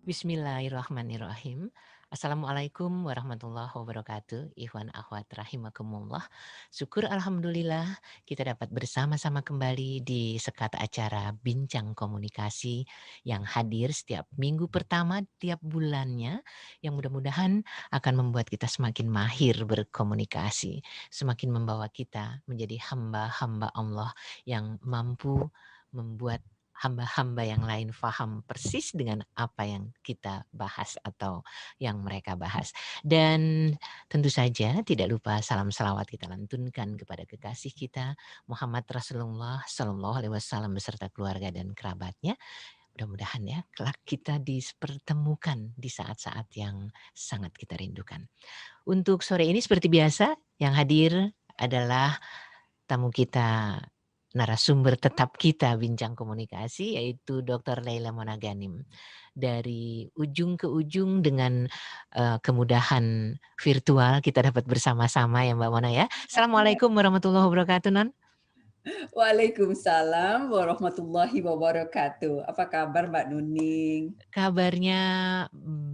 Bismillahirrahmanirrahim. Assalamualaikum warahmatullahi wabarakatuh. Ikhwan akhwat rahimakumullah. Syukur alhamdulillah kita dapat bersama-sama kembali di sekat acara Bincang Komunikasi yang hadir setiap minggu pertama tiap bulannya, yang mudah-mudahan akan membuat kita semakin mahir berkomunikasi, semakin membawa kita menjadi hamba-hamba Allah yang mampu membuat hamba-hamba yang lain faham persis dengan apa yang kita bahas atau yang mereka bahas. Dan tentu saja tidak lupa salam selawat kita lantunkan kepada kekasih kita Muhammad Rasulullah Sallallahu Alaihi Wasallam beserta keluarga dan kerabatnya. Mudah-mudahan ya kelak kita dipertemukan di saat-saat yang sangat kita rindukan. Untuk sore ini seperti biasa yang hadir adalah tamu kita, narasumber tetap kita Bincang Komunikasi, yaitu Dr. Leila Monaganim. Dari ujung ke ujung dengan kemudahan virtual kita dapat bersama-sama ya Mbak Mona ya. Assalamualaikum warahmatullahi wabarakatuh Non. Waalaikumsalam warahmatullahi wabarakatuh. Apa kabar Mbak Nuning? Kabarnya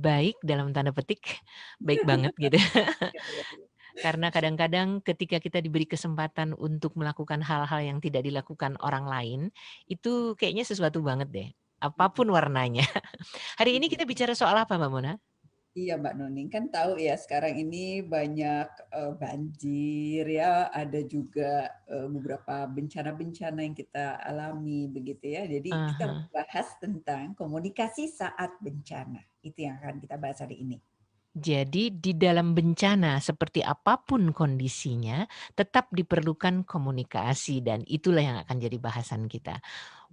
baik dalam tanda petik, baik banget gitu. Karena kadang-kadang ketika kita diberi kesempatan untuk melakukan hal-hal yang tidak dilakukan orang lain, itu kayaknya sesuatu banget deh, apapun warnanya. Hari ini kita bicara soal apa Mbak Mona? Iya Mbak Nuning, kan tahu ya sekarang ini banyak banjir ya, ada juga beberapa bencana-bencana yang kita alami begitu ya. Jadi kita Aha. bahas tentang komunikasi saat bencana. Itu yang akan kita bahas hari ini. Jadi di dalam bencana seperti apapun kondisinya, tetap diperlukan komunikasi dan itulah yang akan jadi bahasan kita.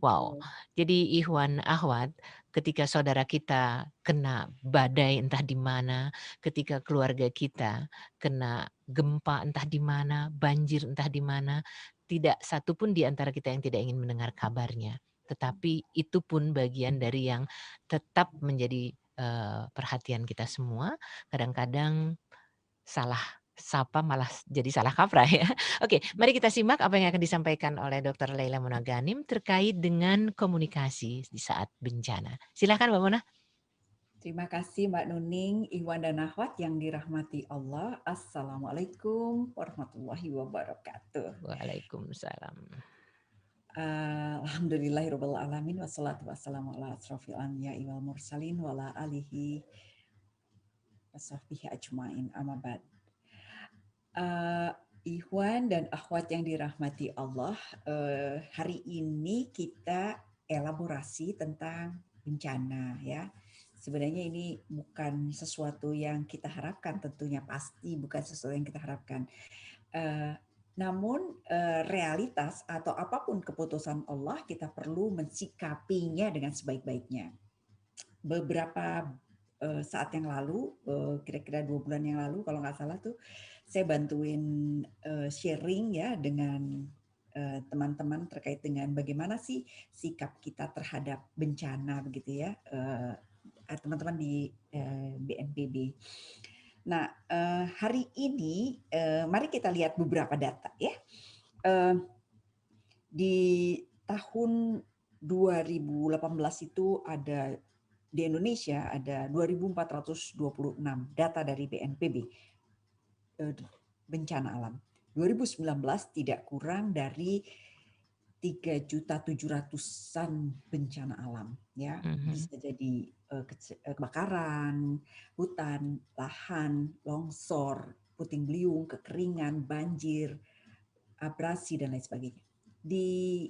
Wow, Betul. jadi Ikhwan Ahwat, ketika saudara kita kena badai entah di mana, ketika keluarga kita kena gempa entah di mana, banjir entah di mana, tidak satu pun di antara kita yang tidak ingin mendengar kabarnya. Tetapi itu pun bagian dari yang tetap menjadi perhatian kita semua. Kadang-kadang salah sapa malah jadi salah kaprah ya. Oke, mari kita simak apa yang akan disampaikan oleh Dr. Leila Monaganim terkait dengan komunikasi di saat bencana. Silakan Mbak Mona. Terima kasih Mbak Nuning, Iwan dan Ahwat yang dirahmati Allah. Assalamualaikum warahmatullahi wabarakatuh. Waalaikumsalam. Alhamdulillahirabbil alamin wassalatu wassalamu ala asrofil anbiya'i wal mursalin wa ala alihi wasahbihi ajmain amma ba'd. Ikhwan dan akhwat yang dirahmati Allah, hari ini kita elaborasi tentang bencana ya. Sebenarnya ini bukan sesuatu yang kita harapkan, tentunya pasti bukan sesuatu yang kita harapkan. Namun realitas atau apapun keputusan Allah, kita perlu mensikapinya dengan sebaik-baiknya. Beberapa saat yang lalu, kira-kira 2 bulan yang lalu kalau nggak salah tuh, saya bantuin sharing ya dengan teman-teman terkait dengan bagaimana sih sikap kita terhadap bencana begitu ya, teman-teman di BNPB. Nah, hari ini mari kita lihat beberapa data ya. Di tahun 2018 itu ada di Indonesia ada 2.426 data dari BNPB bencana alam. 2019 tidak kurang dari 3.700.000-an bencana alam ya. Mhm. Bisa jadi kebakaran, hutan, lahan, longsor, puting beliung, kekeringan, banjir, abrasi dan lain sebagainya. Di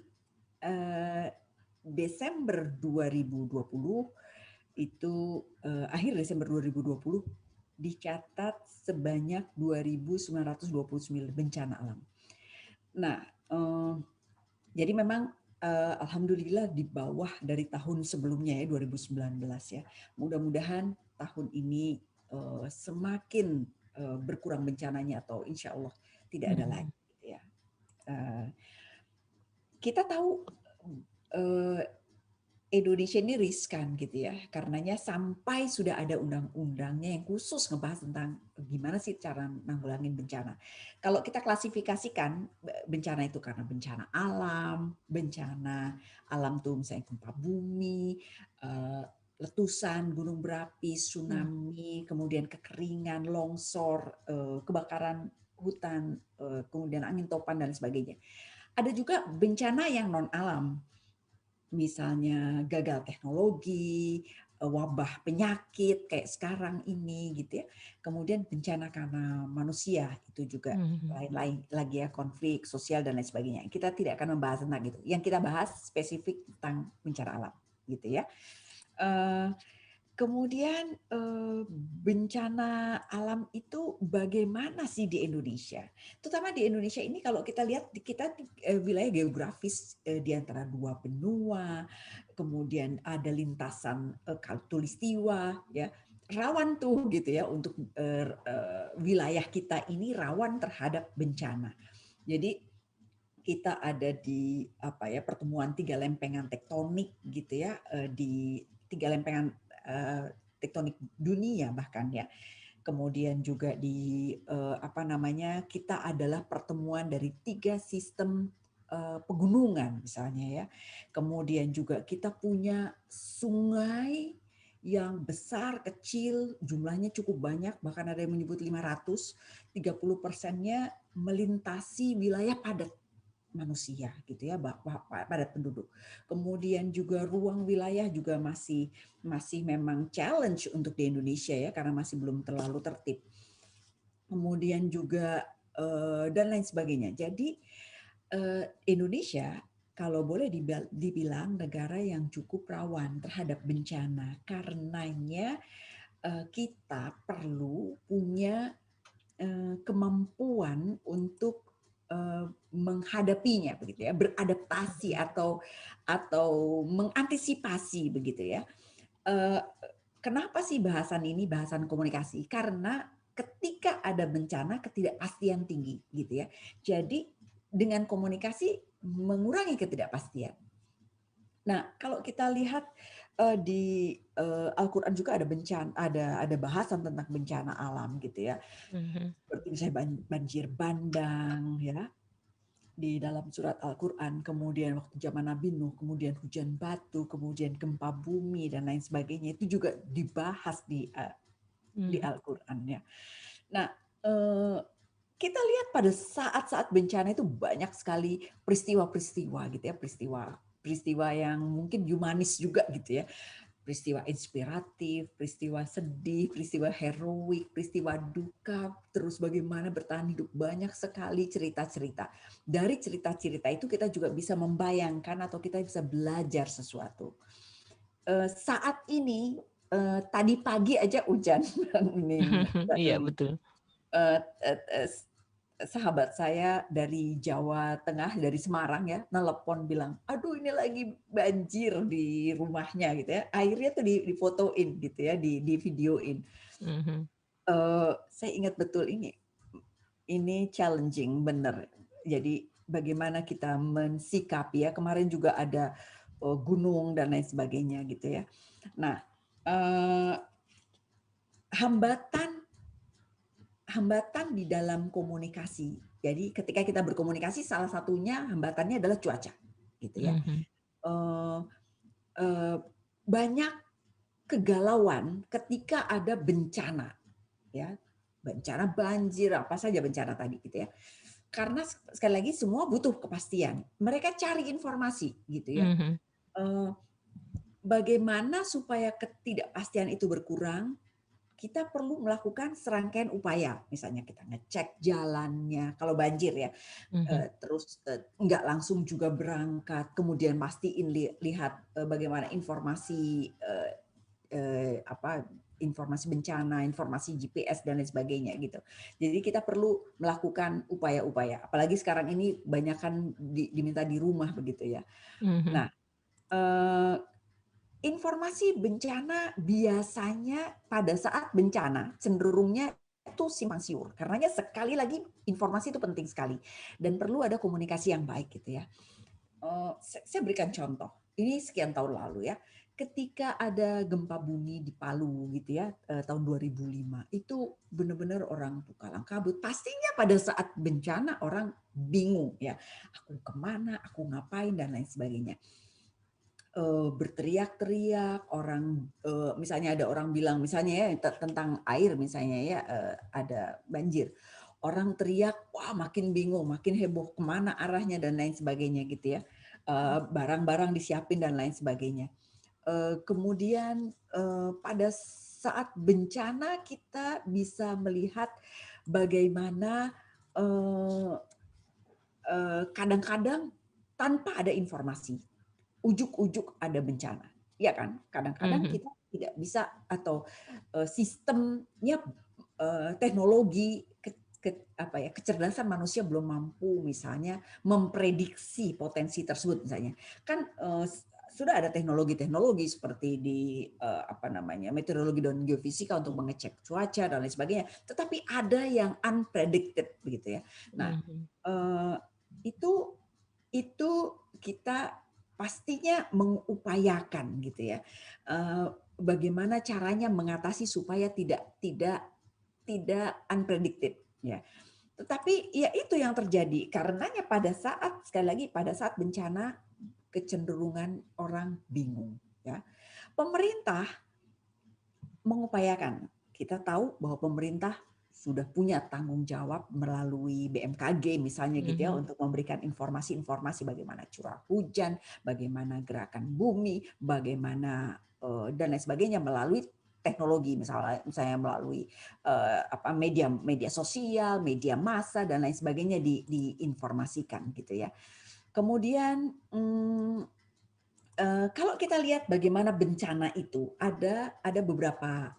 Desember 2020 itu akhir Desember 2020 dicatat sebanyak 2.929 bencana alam. Nah, jadi memang alhamdulillah di bawah dari tahun sebelumnya ya 2019 ya. Mudah-mudahan tahun ini semakin berkurang bencananya atau insya Allah tidak ada Mhm. lagi. Gitu ya. Kita tahu Indonesia ini riskan gitu ya, karenanya sampai sudah ada undang-undangnya yang khusus ngebahas tentang gimana sih cara nanggulangin bencana. Kalau kita klasifikasikan bencana itu karena bencana alam tuh misalnya gempa bumi, letusan, gunung berapi, Mmm, tsunami, kemudian kekeringan, longsor, kebakaran hutan, kemudian angin topan dan sebagainya. Ada juga bencana yang non alam, misalnya gagal teknologi, wabah penyakit kayak sekarang ini gitu ya. Kemudian bencana karena manusia itu juga mhm. lain-lain lagi ya, konflik sosial dan lain sebagainya. Kita tidak akan membahas tentang itu. Yang kita bahas spesifik tentang bencana alam gitu ya. Eee, Kemudian, bencana alam itu bagaimana sih di Indonesia? Terutama di Indonesia ini kalau kita lihat kita wilayah geografis, di antara 2 benua, kemudian ada lintasan, khatulistiwa ya, rawan tuh gitu ya untuk, wilayah kita ini rawan terhadap bencana. Jadi kita ada di apa ya, pertemuan 3 lempengan tektonik gitu ya, di 3 lempengan, eee, tektonik dunia bahkan ya. Kemudian juga di, apa namanya, kita adalah pertemuan dari 3 sistem, pegunungan misalnya ya. Kemudian juga kita punya sungai yang besar, kecil, jumlahnya cukup banyak, bahkan ada yang menyebut 500, 30%-nya melintasi wilayah padat manusia gitu ya, padat penduduk. Kemudian juga ruang wilayah juga masih masih memang challenge untuk di Indonesia ya, karena masih belum terlalu tertib. Kemudian juga, dan lain sebagainya. Jadi, Indonesia kalau boleh dibilang negara yang cukup rawan terhadap bencana, karenanya, kita perlu punya kemampuan untuk, menghadapinya begitu ya, beradaptasi atau mengantisipasi begitu ya. Eee, Kenapa sih bahasan ini bahasan komunikasi? Karena ketika ada bencana ketidakpastian tinggi gitu ya. Jadi dengan komunikasi mengurangi ketidakpastian. Nah, kalau kita lihat, di, Al-Qur'an juga ada bahasan tentang bencana alam gitu ya. Mhm. Seperti misalnya banjir bandang ya, di dalam surat Al-Qur'an, kemudian waktu zaman Nabi Nuh, kemudian hujan batu, kemudian gempa bumi dan lain sebagainya, itu juga dibahas di Mmm. Al-Qur'an ya. Nah, eee, kita lihat pada saat-saat bencana itu banyak sekali peristiwa-peristiwa gitu ya, peristiwa peristiwa yang mungkin humanis juga gitu ya. Peristiwa inspiratif, peristiwa sedih, peristiwa heroik, peristiwa duka, terus bagaimana bertahan hidup, banyak sekali cerita-cerita. Dari cerita-cerita itu kita juga bisa membayangkan atau kita bisa belajar sesuatu. Saat ini, tadi pagi aja hujan ini Mbak Iya Doli, betul. eee eee eee, sahabat saya dari Jawa Tengah, dari Semarang ya, nelepon bilang, "Aduh ini lagi banjir di rumahnya," gitu ya. Airnya tuh difotoin gitu ya, divideoin. Mhm. Saya ingat betul ini challenging bener. Jadi bagaimana kita mensikapi ya, kemarin juga ada, gunung dan lain sebagainya gitu ya. Nah, eee, hambatan hambatan di dalam komunikasi. Jadi ketika kita berkomunikasi salah satunya hambatannya adalah cuaca, gitu ya. Mhm. Eee eee, Banyak kegalauan ketika ada bencana, ya. Bencana banjir, apa saja bencana tadi gitu ya. Karena sekali lagi semua butuh kepastian. Mereka cari informasi gitu ya. Mhm. Eee, Bagaimana supaya ketidakpastian itu berkurang, kita perlu melakukan serangkaian upaya. Misalnya kita ngecek jalannya kalau banjir ya, Mhm. terus, nggak langsung juga berangkat, kemudian pastiin lihat, bagaimana informasi, apa, informasi bencana, informasi GPS dan lain sebagainya gitu. Jadi kita perlu melakukan upaya-upaya, apalagi sekarang ini banyakan diminta di rumah begitu ya. Mhm. Nah, eee, informasi bencana biasanya pada saat bencana cenderungnya itu simpang siur, karenanya sekali lagi informasi itu penting sekali dan perlu ada komunikasi yang baik gitu ya. Saya berikan contoh, ini sekian tahun lalu ya, ketika ada gempa bumi di Palu gitu ya, tahun 2005, itu benar-benar orang tuh kalang kabut. Pastinya pada saat bencana orang bingung ya, "Aku kemana, aku ngapain?" dan lain sebagainya. berteriak-teriak, orang misalnya ada orang bilang misalnya ya tentang air misalnya ya, ada banjir. Orang teriak, wah makin bingung, makin heboh, kemana arahnya dan lain sebagainya gitu ya. Barang-barang disiapin dan lain sebagainya. Kemudian, pada saat bencana kita bisa melihat bagaimana, eee kadang-kadang tanpa ada informasi, ujug-ujug ada bencana, iya kan? Kadang-kadang Mhm. kita tidak bisa atau, sistemnya, teknologi apa ya, kecerdasan manusia belum mampu misalnya memprediksi potensi tersebut misalnya. Kan, sudah ada teknologi-teknologi seperti di, apa namanya, meteorologi dan geofisika untuk mengecek cuaca dan lain sebagainya, tetapi ada yang unpredicted begitu ya. Nah, Mhm. eee, itu itu kita pastinya mengupayakan gitu ya, bagaimana caranya mengatasi supaya tidak unpredicted ya. Tetapi ya itu yang terjadi karenanya pada saat sekali lagi pada saat bencana kecenderungan orang bingung ya. Pemerintah mengupayakan. Kita tahu bahwa pemerintah sudah punya tanggung jawab melalui BMKG misalnya gitu ya Mhm. untuk memberikan informasi-informasi bagaimana curah hujan, bagaimana gerakan bumi, bagaimana dan lain sebagainya melalui teknologi misalnya melalui apa media media sosial, media massa dan lain sebagainya diinformasikan gitu ya. Kemudian kalau kita lihat bagaimana bencana itu, ada beberapa,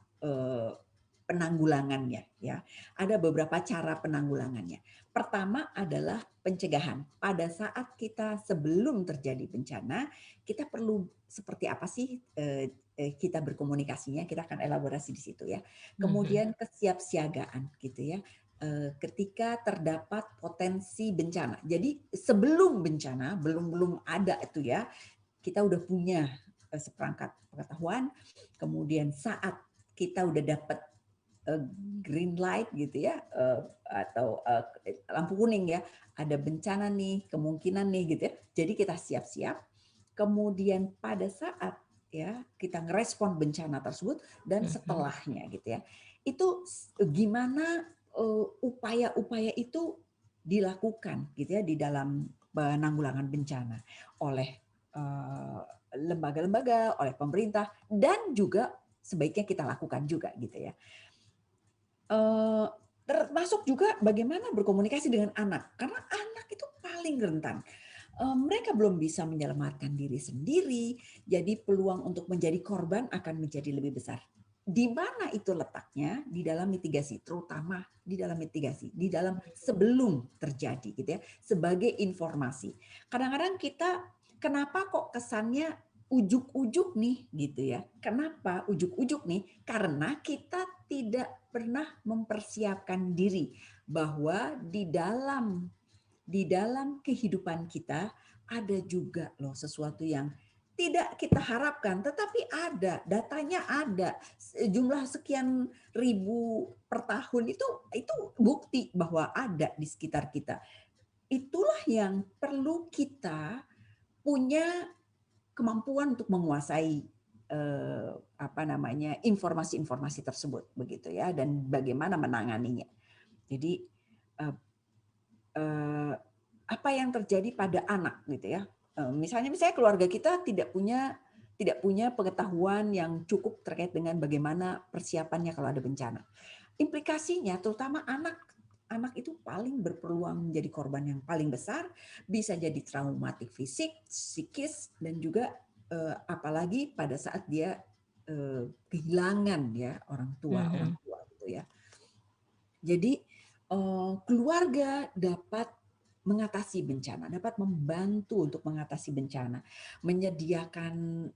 penanggulangannya ya, ada beberapa cara penanggulangannya. Pertama adalah pencegahan. Pada saat kita sebelum terjadi bencana, kita perlu seperti apa sih, kita berkomunikasinya, kita akan elaborasi di situ ya. Mhm. Kemudian kesiapsiagaan gitu ya, ketika terdapat potensi bencana. Jadi sebelum bencana, belum belum ada itu ya, kita udah punya seperangkat pengetahuan, kemudian saat kita udah dapat green light gitu ya, atau lampu kuning ya, ada bencana nih, kemungkinan nih gitu ya. Jadi kita siap-siap, kemudian pada saat ya kita ngerespon bencana tersebut dan Mhm. setelahnya gitu ya. Itu gimana upaya-upaya itu dilakukan gitu ya di dalam penanggulangan bencana oleh lembaga-lembaga, oleh pemerintah dan juga sebaiknya kita lakukan juga gitu ya. Eee, termasuk juga bagaimana berkomunikasi dengan anak, karena anak itu paling rentan. Mereka belum bisa menyelamatkan diri sendiri, jadi peluang untuk menjadi korban akan menjadi lebih besar. Di mana itu letaknya? Di dalam mitigasi, terutama di dalam mitigasi, di dalam sebelum terjadi gitu ya, sebagai informasi. Kadang-kadang kita kenapa kok kesannya ujuk-ujuk nih gitu ya. Kenapa ujuk-ujuk nih? Karena kita tidak pernah mempersiapkan diri bahwa di dalam kehidupan kita ada juga loh sesuatu yang tidak kita harapkan, tetapi ada, datanya ada. Jumlah sekian ribu per tahun itu bukti bahwa ada di sekitar kita. Itulah yang perlu kita punya kemampuan untuk menguasai apa namanya, informasi-informasi tersebut begitu ya dan bagaimana menanganinya. Jadi, eee eee, apa yang terjadi pada anak gitu ya, misalnya keluarga kita tidak punya pengetahuan yang cukup terkait dengan bagaimana persiapannya kalau ada bencana. Implikasinya terutama anak, anak itu paling berpeluang menjadi korban yang paling besar, bisa jadi traumatik fisik, psikis, dan juga, apalagi pada saat dia, kehilangan ya orang Mhm. tua gitu ya. Jadi, keluarga dapat mengatasi bencana, dapat membantu untuk mengatasi bencana, menyediakan,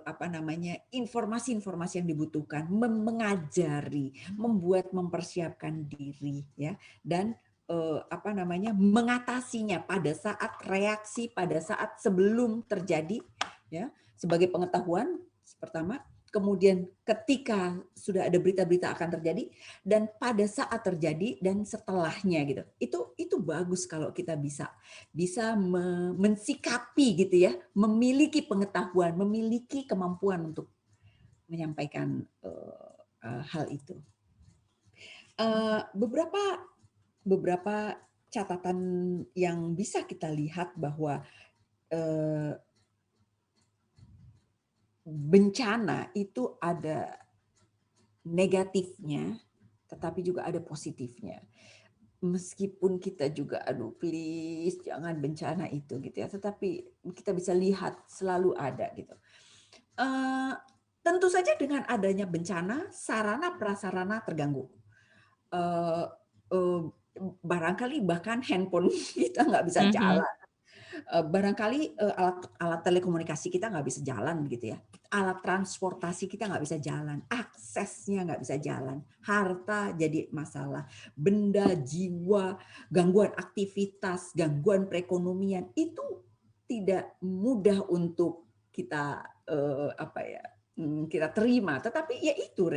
apa namanya, informasi-informasi yang dibutuhkan, mengajari, mempersiapkan diri ya, dan, apa namanya, mengatasinya pada saat reaksi, pada saat sebelum terjadi ya, sebagai pengetahuan pertama, kemudian ketika sudah ada berita-berita akan terjadi, dan pada saat terjadi dan setelahnya gitu. Itu bagus kalau kita bisa mensikapi gitu ya, memiliki pengetahuan, memiliki kemampuan untuk menyampaikan, hal itu. Beberapa beberapa catatan yang bisa kita lihat bahwa, eee, bencana itu ada negatifnya, tetapi juga ada positifnya. Meskipun kita juga, "Aduh please jangan bencana itu," gitu ya, tetapi kita bisa lihat selalu ada gitu. Eee, Tentu saja dengan adanya bencana, sarana prasarana terganggu. Eee eee, Barangkali bahkan handphone kita nggak bisa Mhm. jalan. Barangkali, alat alat telekomunikasi kita nggak bisa jalan gitu ya, alat transportasi kita nggak bisa jalan, aksesnya nggak bisa jalan, harta jadi masalah, benda, jiwa, gangguan aktivitas, gangguan perekonomian, itu tidak mudah untuk kita, apa ya, kita terima, tetapi ya itu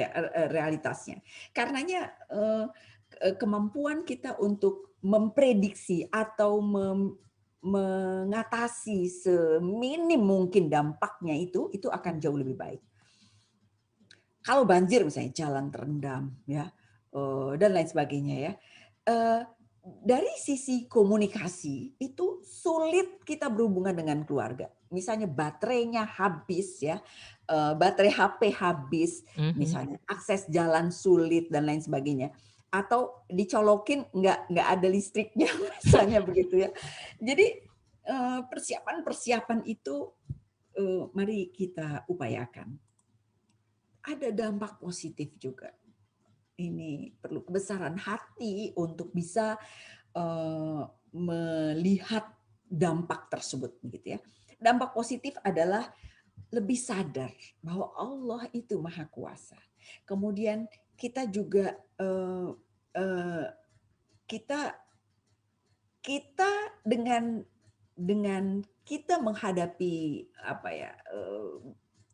realitasnya. Karenanya, kemampuan kita untuk memprediksi atau mengatasi seminim mungkin dampaknya itu akan jauh lebih baik. Kalau banjir misalnya jalan terendam ya, dan lain sebagainya ya. Eee, dari sisi komunikasi itu sulit kita berhubungan dengan keluarga. Misalnya baterainya habis ya, baterai HP habis, Mhm. misalnya akses jalan sulit dan lain sebagainya, atau dicolokin nggak ada listriknya misalnya begitu ya. Jadi, persiapan-persiapan itu, mari kita upayakan. Ada dampak positif juga. Ini perlu kebesaran hati untuk bisa, melihat dampak tersebut gitu ya. Dampak positif adalah lebih sadar bahwa Allah itu maha kuasa. Kemudian kita juga, eee, kita kita dengan kita menghadapi apa ya,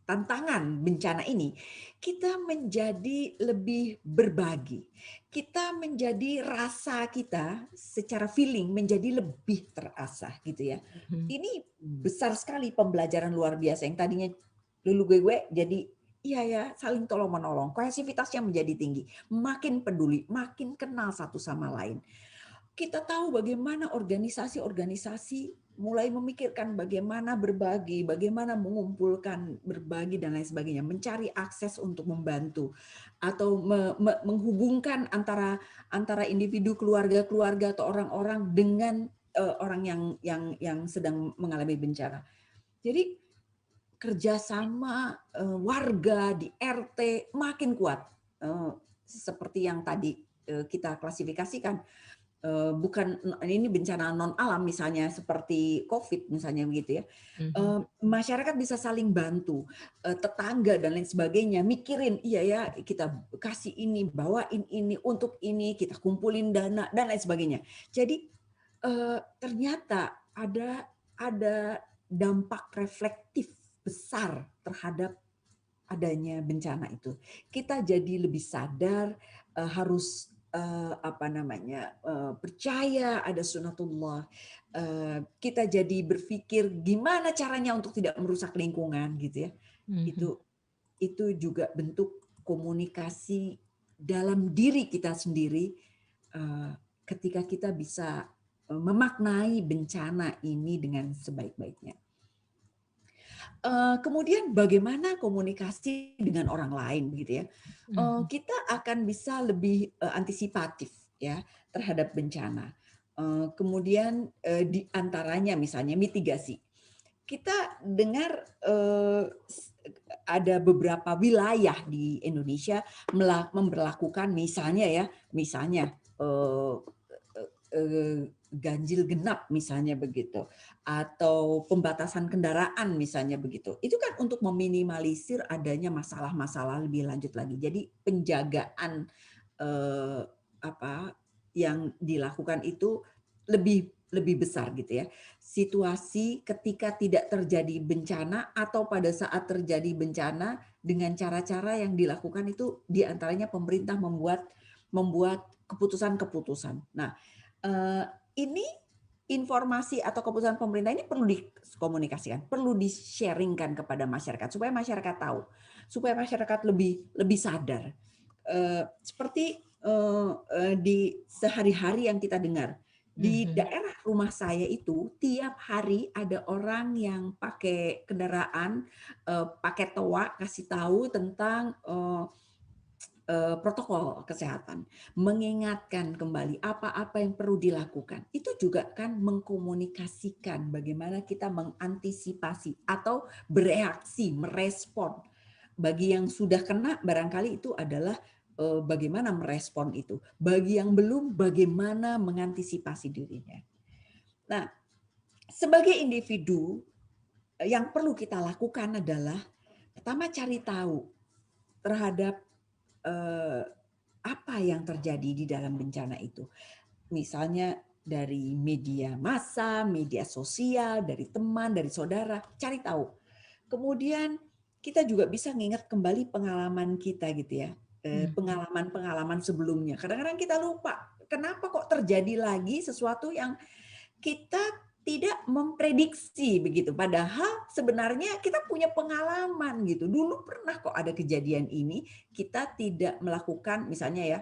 tantangan bencana ini, kita menjadi lebih berbagi. Kita menjadi rasa kita secara feeling menjadi lebih terasah gitu ya. Mhm. Ini besar sekali pembelajaran luar biasa yang tadinya lulu gue jadi iya ya saling tolong menolong, kohesivitasnya menjadi tinggi, makin peduli, makin kenal satu sama lain. Kita tahu bagaimana organisasi-organisasi mulai memikirkan bagaimana berbagi, bagaimana mengumpulkan, berbagi dan lain sebagainya, mencari akses untuk membantu atau menghubungkan antara antara individu, keluarga-keluarga atau orang-orang dengan, orang yang sedang mengalami bencana. Jadi kerjasama, warga di RT makin kuat, seperti yang tadi, kita klasifikasikan. Bukan ini bencana non alam misalnya seperti Covid misalnya begitu ya, Mhm. masyarakat bisa saling bantu, tetangga dan lain sebagainya mikirin, "Iya ya kita kasih ini, bawain ini, untuk ini, kita kumpulin dana," dan lain sebagainya. Jadi, ternyata ada dampak reflektif besar terhadap adanya bencana itu. Kita jadi lebih sadar, harus, apa namanya, percaya ada sunatullah, kita jadi berpikir gimana caranya untuk tidak merusak lingkungan gitu ya. Mhm. Itu itu juga bentuk komunikasi dalam diri kita sendiri, eee, ketika kita bisa, memaknai bencana ini dengan sebaik-baiknya. Kemudian bagaimana komunikasi dengan orang lain begitu ya, Mhm. kita akan bisa lebih, antisipatif ya terhadap bencana. Kemudian, di antaranya misalnya mitigasi. Kita dengar, ada beberapa wilayah di Indonesia memberlakukan misalnya ya, misalnya, ganjil genap misalnya begitu, atau pembatasan kendaraan misalnya begitu. Itu kan untuk meminimalisir adanya masalah-masalah lebih lanjut lagi. Jadi penjagaan, eee, apa, yang dilakukan itu lebih lebih besar gitu ya. Situasi ketika tidak terjadi bencana atau pada saat terjadi bencana dengan cara-cara yang dilakukan itu di antaranya pemerintah membuat membuat keputusan-keputusan. Nah, eee, ini informasi atau keputusan pemerintah ini perlu dikomunikasikan, perlu di-sharing-kan kepada masyarakat supaya masyarakat tahu, supaya masyarakat lebih lebih sadar. Seperti, di sehari-hari yang kita dengar, di Mhm. daerah rumah saya itu tiap hari ada orang yang pakai kendaraan, pakai toa kasih tahu tentang, protokol kesehatan, mengingatkan kembali apa-apa yang perlu dilakukan. Itu juga kan mengkomunikasikan bagaimana kita mengantisipasi atau bereaksi, merespon. Bagi yang sudah kena barangkali itu adalah, bagaimana merespon itu. Bagi yang belum, bagaimana mengantisipasi dirinya. Nah, sebagai individu, yang perlu kita lakukan adalah pertama cari tahu terhadap, eee, apa yang terjadi di dalam bencana itu. Misalnya dari media massa, media sosial, dari teman, dari saudara, cari tahu. Kemudian kita juga bisa ngingat kembali pengalaman kita gitu ya, Mhm. pengalaman-pengalaman sebelumnya. Kadang-kadang kita lupa, kenapa kok terjadi lagi sesuatu yang kita tidak memprediksi begitu, padahal sebenarnya kita punya pengalaman gitu. Dulu pernah kok ada kejadian ini, kita tidak melakukan misalnya ya,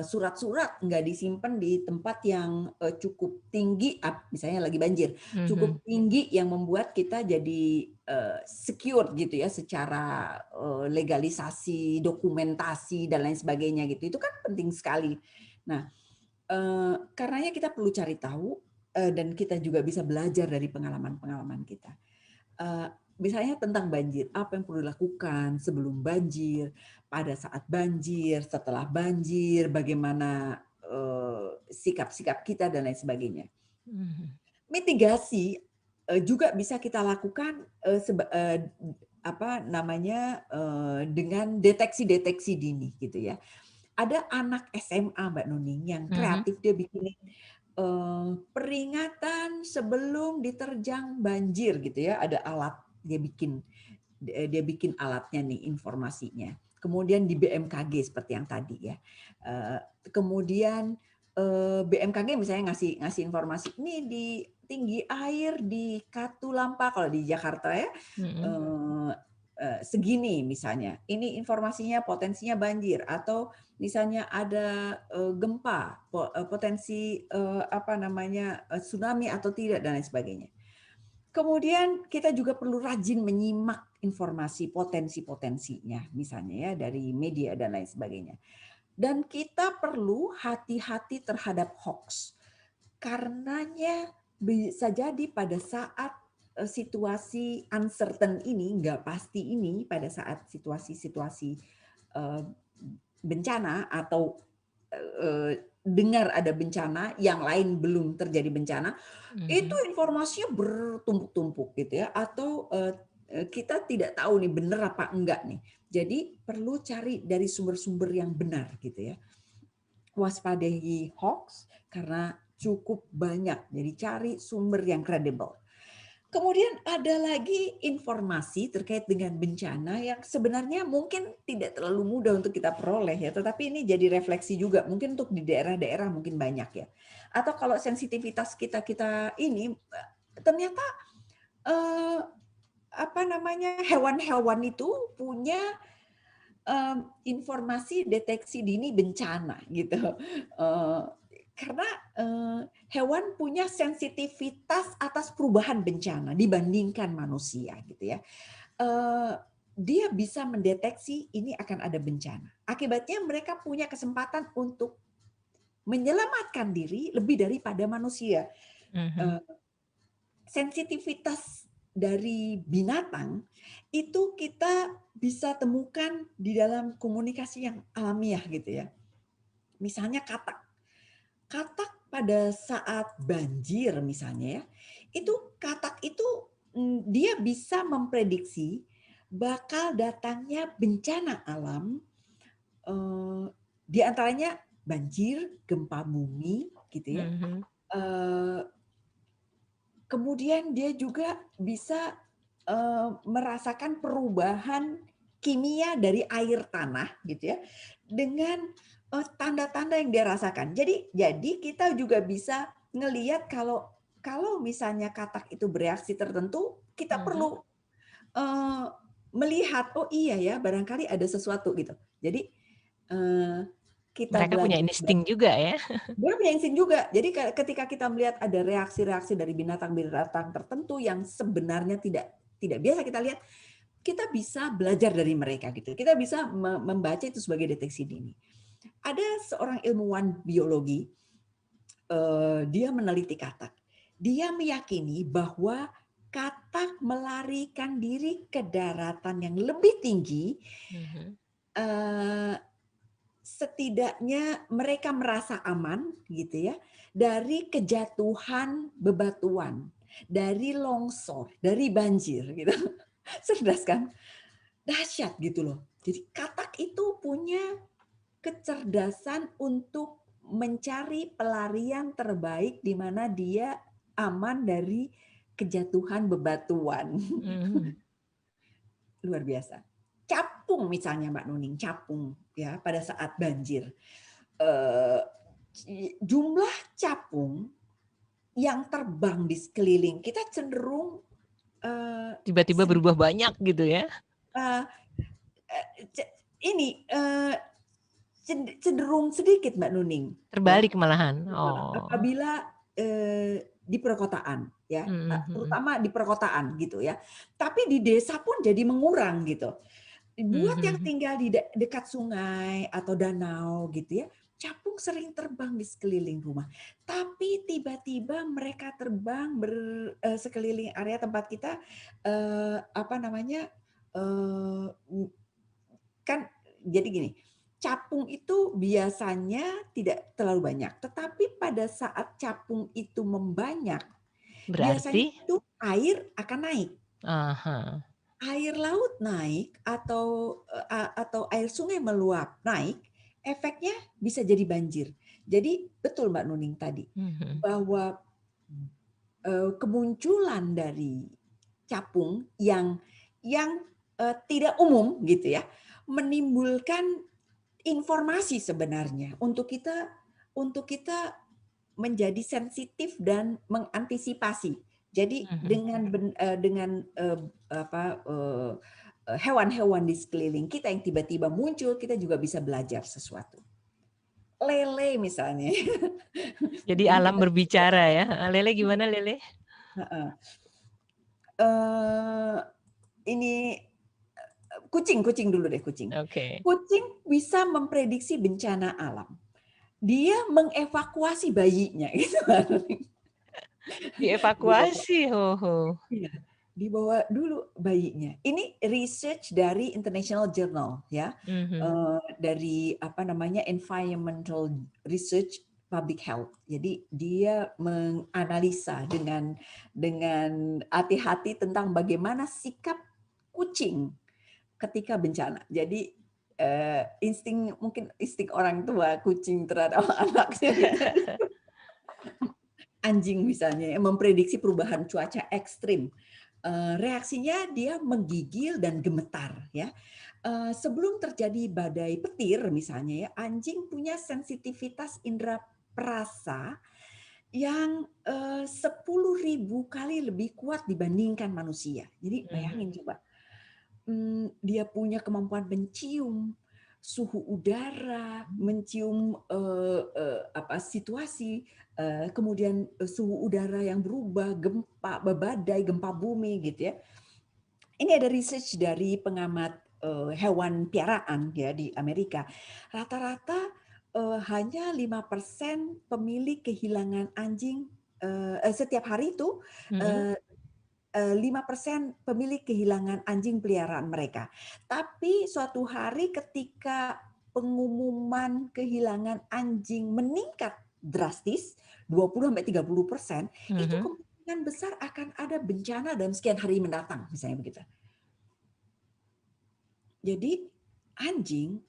surat-surat nggak disimpan di tempat yang, cukup tinggi, misalnya lagi banjir, Mhm. cukup tinggi yang membuat kita jadi, secure gitu ya secara, legalisasi, dokumentasi dan lain sebagainya gitu. Itu kan penting sekali. Nah, karenanya kita perlu cari tahu, dan kita juga bisa belajar dari pengalaman-pengalaman kita. Eee, Misalnya tentang banjir, apa yang perlu dilakukan sebelum banjir, pada saat banjir, setelah banjir, bagaimana, sikap-sikap kita dan lain sebagainya. Mhm. Mitigasi, juga bisa kita lakukan, apa namanya, dengan deteksi-deteksi dini gitu ya. Ada anak SMA Mbak Nuning yang Mhm. kreatif dia bikin peringatan sebelum diterjang banjir gitu ya, ada alat dia bikin, dia bikin alatnya nih, informasinya. Kemudian di BMKG seperti yang tadi ya. Kemudian, BMKG misalnya ngasih ngasih informasi, "Ini di tinggi air di Katulampa," kalau di Jakarta ya, Mhm. eee segini misalnya, ini informasinya potensinya banjir atau misalnya ada, gempa, potensi, apa namanya, tsunami atau tidak dan lain sebagainya. Kemudian kita juga perlu rajin menyimak informasi potensi-potensinya, misalnya ya dari media dan lain sebagainya. Dan kita perlu hati-hati terhadap hoax. Karenanya bisa jadi pada saat, situasi uncertain ini, nggak pasti ini, pada saat situasi-situasi, eee, bencana atau, dengar ada bencana, yang lain belum terjadi bencana, itu Mhm. informasinya bertumpuk-tumpuk gitu ya, atau, kita tidak tahu nih benar apa enggak nih. Jadi perlu cari dari sumber-sumber yang benar gitu ya. Waspadai hoax karena cukup banyak, jadi cari sumber yang kredibel. Kemudian ada lagi informasi terkait dengan bencana yang sebenarnya mungkin tidak terlalu mudah untuk kita peroleh ya, tetapi ini jadi refleksi juga mungkin untuk di daerah-daerah mungkin banyak ya. Atau kalau sensitivitas kita ini, ternyata, eee, apa namanya, hewan-hewan itu punya, informasi deteksi dini bencana gitu. Eee, karena, hewan punya sensitivitas atas perubahan bencana dibandingkan manusia gitu ya. Eee, dia bisa mendeteksi ini akan ada bencana. Akibatnya mereka punya kesempatan untuk menyelamatkan diri lebih daripada manusia. Mhm. Eee, Sensitivitas dari binatang itu kita bisa temukan di dalam komunikasi yang alamiah gitu ya. Misalnya katak. Katak pada saat banjir misalnya ya, itu katak itu, dia bisa memprediksi bakal datangnya bencana alam, eee, di antaranya banjir, gempa bumi gitu ya, Mhm. Kemudian dia juga bisa merasakan perubahan kimia dari air tanah gitu ya, dengan tanda-tanda yang dia rasakan. Jadi kita juga bisa ngelihat kalau misalnya katak itu bereaksi tertentu, kita Mhm. perlu eee, melihat, "Oh iya ya, barangkali ada sesuatu," gitu. Jadi, eee, kita Mereka punya belajar insting juga ya? dia punya insting juga. Jadi ketika kita melihat ada reaksi-reaksi dari binatang-binatang tertentu yang sebenarnya tidak biasa kita lihat, kita bisa belajar dari mereka gitu. Kita bisa membaca itu sebagai deteksi dini. Ada seorang ilmuwan biologi, dia meneliti katak. Dia meyakini bahwa katak melarikan diri ke daratan yang lebih tinggi, Mhm. eee, setidaknya mereka merasa aman gitu ya, dari kejatuhan bebatuan, dari longsor, dari banjir gitu. Cerdas kan? Dahsyat gitu loh. Jadi katak itu punya kecerdasan untuk mencari pelarian terbaik di mana dia aman dari kejatuhan bebatuan. Mhm. Luar biasa. Capung misalnya Mbak Nuning, capung ya pada saat banjir. Eee, jumlah capung yang terbang di sekeliling kita cenderung, eee, Tiba-tiba sedi berubah banyak gitu ya? eee, ce ini, cenderung sedikit Mbak Nuning, ya. Terbalik malahan? Oh. Apabila, di perkotaan ya, Mhm mhm. terutama di perkotaan gitu ya. Tapi di desa pun jadi mengurang gitu. Buat Mhm yang mhm. tinggal di dekat sungai atau danau gitu ya, capung sering terbang di sekeliling rumah. Tapi tiba-tiba mereka terbang sekeliling area tempat kita, apa namanya, eee, kan jadi gini, capung itu biasanya tidak terlalu banyak, tetapi pada saat capung itu membanyak, biasanya Berarti itu air akan naik. aha. Air laut naik atau air sungai meluap naik, efeknya bisa jadi banjir. Jadi betul Mbak Nuning tadi, Mhm. bahwa, kemunculan dari capung yang tidak umum gitu ya, menimbulkan informasi sebenarnya untuk kita menjadi sensitif dan mengantisipasi. Jadi Mhm. dengan, apa, hewan-hewan di sekeliling kita yang tiba-tiba muncul, kita juga bisa belajar sesuatu. Lele misalnya, Jadi ini alam kita berbicara ya? Heeh, Lele gimana Lele? heeh, eee, ini kucing kucing dulu deh, kucing. Oke. Kucing bisa memprediksi bencana alam. Dia mengevakuasi bayinya gitu. Dibawa Dievakuasi, ho ho. iya, dibawa dulu bayinya. Ini research dari International Journal ya, Mhm. dari apa namanya, Environmental Research Public Health. Jadi dia menganalisa dengan hati-hati tentang bagaimana sikap kucing ketika bencana. Jadi, mungkin insting orang tua kucing terhadap anaknya gitu. Anjing misalnya ya, memprediksi perubahan cuaca ekstrim. Reaksinya dia menggigil dan gemetar ya. Sebelum terjadi badai petir misalnya ya, anjing punya sensitivitas indera perasa yang 10.000 kali lebih kuat dibandingkan manusia. Jadi Mhm. bayangin coba, dia punya kemampuan mencium suhu udara, mencium, situasi, kemudian, suhu udara yang berubah, gempa, badai, gempa bumi gitu ya. Ini ada research dari pengamat, hewan piaraan ya di Amerika. Rata-rata, hanya 5% pemilik kehilangan anjing, setiap hari itu, Mhm. eee 5% pemilik kehilangan anjing peliharaan mereka. Tapi suatu hari ketika pengumuman kehilangan anjing meningkat drastis 20-30%, itu Mhm. kemungkinan besar akan ada bencana dalam sekian hari mendatang, misalnya begitu. Jadi anjing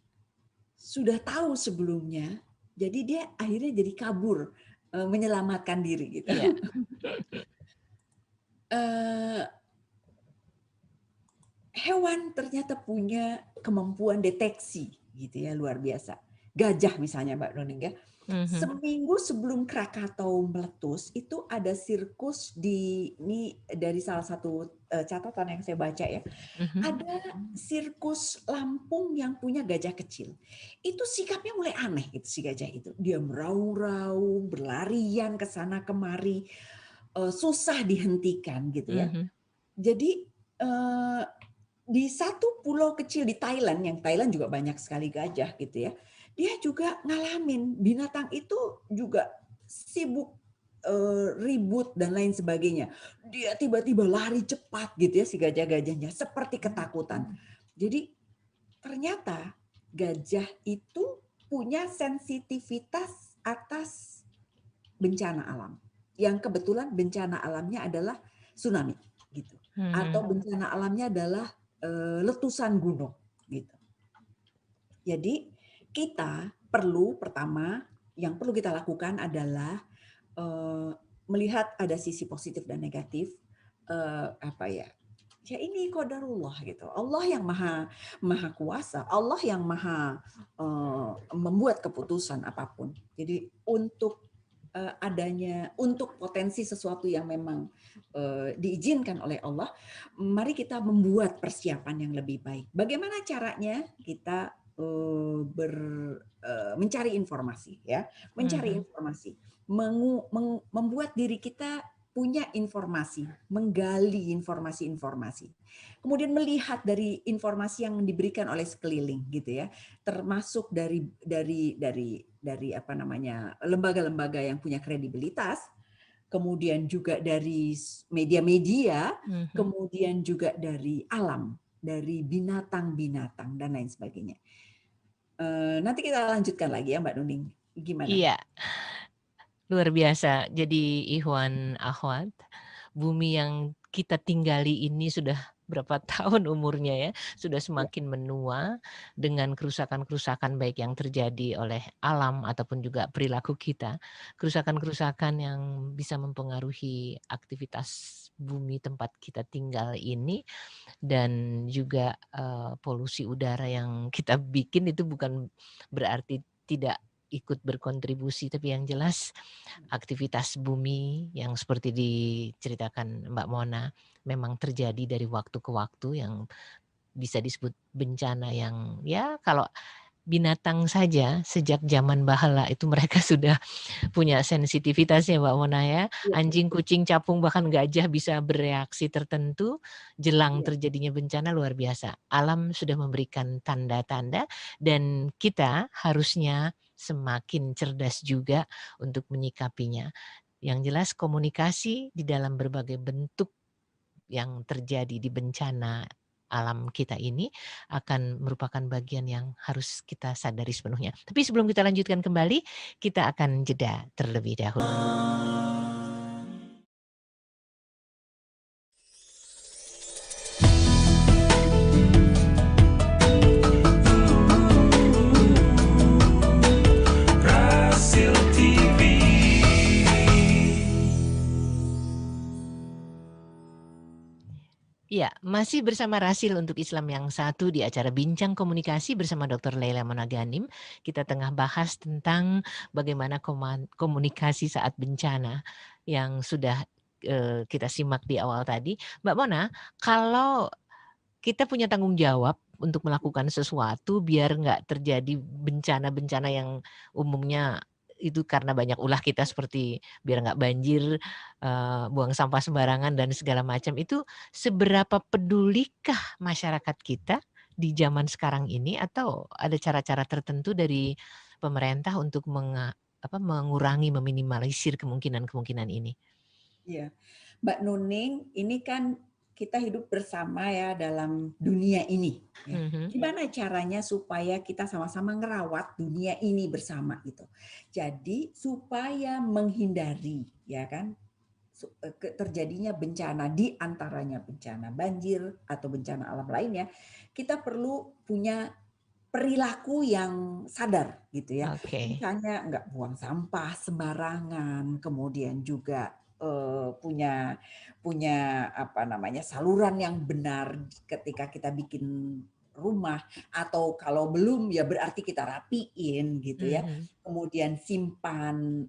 sudah tahu sebelumnya, jadi dia akhirnya jadi kabur, menyelamatkan diri gitu. Iya. eee, hewan ternyata punya kemampuan deteksi gitu ya, luar biasa. Gajah misalnya Mbak Nuning ya, Mhm, seminggu sebelum Krakatau meletus itu ada sirkus ini dari salah satu, catatan yang saya baca ya, mhm, ada sirkus Lampung yang punya gajah kecil. Itu sikapnya mulai aneh gitu si gajah itu. Dia meraung-raung, berlarian ke sana kemari, susah dihentikan gitu ya. mhm, Jadi, di satu pulau kecil di Thailand, yang Thailand juga banyak sekali gajah gitu ya, dia juga ngalamin binatang itu juga sibuk, ribut dan lain sebagainya. Dia tiba-tiba lari cepat gitu ya si gajah-gajahnya, seperti ketakutan. Jadi ternyata gajah itu punya sensitivitas atas bencana alam, yang kebetulan bencana alamnya adalah tsunami gitu, atau mhm. bencana alamnya adalah, letusan gunung gitu. Jadi kita perlu pertama yang perlu kita lakukan adalah, eee, melihat ada sisi positif dan negatif, apa ya, ya ini qadarullah gitu. Allah yang maha maha kuasa, Allah yang maha, membuat keputusan apapun. Jadi untuk, adanya untuk potensi sesuatu yang memang, diizinkan oleh Allah, mari kita membuat persiapan yang lebih baik. Bagaimana caranya? Kita, mencari informasi ya, mencari Mhm. informasi, membuat diri kita punya informasi, menggali informasi-informasi. Kemudian melihat dari informasi yang diberikan oleh sekeliling gitu ya, termasuk dari apa namanya, lembaga-lembaga yang punya kredibilitas, kemudian juga dari media-media, Mhm. kemudian juga dari alam, dari binatang-binatang dan lain sebagainya. Nanti kita lanjutkan lagi ya Mbak Nuning, gimana? Iya, luar biasa. Jadi Ikhwan Akhwat, bumi yang kita tinggali ini sudah berapa tahun umurnya ya, sudah Ya, semakin menua dengan kerusakan-kerusakan baik yang terjadi oleh alam ataupun juga perilaku kita. Kerusakan-kerusakan yang bisa mempengaruhi aktivitas bumi tempat kita tinggal ini dan juga, polusi udara yang kita bikin itu bukan berarti tidak ikut berkontribusi, tapi yang jelas aktivitas bumi yang seperti diceritakan Mbak Mona memang terjadi dari waktu ke waktu yang bisa disebut bencana yang ya kalau binatang saja sejak zaman bahala itu mereka sudah punya sensitivitasnya Mbak Mona ya. iya, Anjing, betul. kucing, capung, bahkan gajah bisa bereaksi tertentu jelang Iya, terjadinya bencana luar biasa. Alam sudah memberikan tanda-tanda dan kita harusnya semakin cerdas juga untuk menyikapinya. Yang jelas komunikasi di dalam berbagai bentuk yang terjadi di bencana alam kita ini akan merupakan bagian yang harus kita sadari sepenuhnya. Tapi sebelum kita lanjutkan kembali, kita akan jeda terlebih dahulu. Brasil TV. Iya, masih bersama Rasil untuk Islam yang satu di acara Bincang Komunikasi bersama Dr. Leila Monaganim. Kita tengah bahas tentang bagaimana komunikasi saat bencana yang sudah kita simak di awal tadi. Mbak Mona, kalau kita punya tanggung jawab untuk melakukan sesuatu biar nggak terjadi bencana-bencana yang umumnya itu karena banyak ulah kita seperti biar nggak banjir, buang sampah sembarangan dan segala macam. Itu seberapa pedulikah masyarakat kita di zaman sekarang ini atau ada cara-cara tertentu dari pemerintah untuk mengurangi, meminimalisir kemungkinan-kemungkinan ini? iya. Mbak Nuning, ini kan kita hidup bersama ya dalam dunia ini, ya. Mhm, Gimana caranya supaya kita sama-sama ngerawat dunia ini bersama gitu. Jadi supaya menghindari ya kan terjadinya bencana di antaranya bencana banjir atau bencana alam lainnya, kita perlu punya perilaku yang sadar gitu ya. oke. Misalnya nggak buang sampah sembarangan, kemudian juga, punya punya apa namanya saluran yang benar ketika kita bikin rumah, atau kalau belum ya berarti kita rapiin gitu ya. Mhm. Kemudian simpan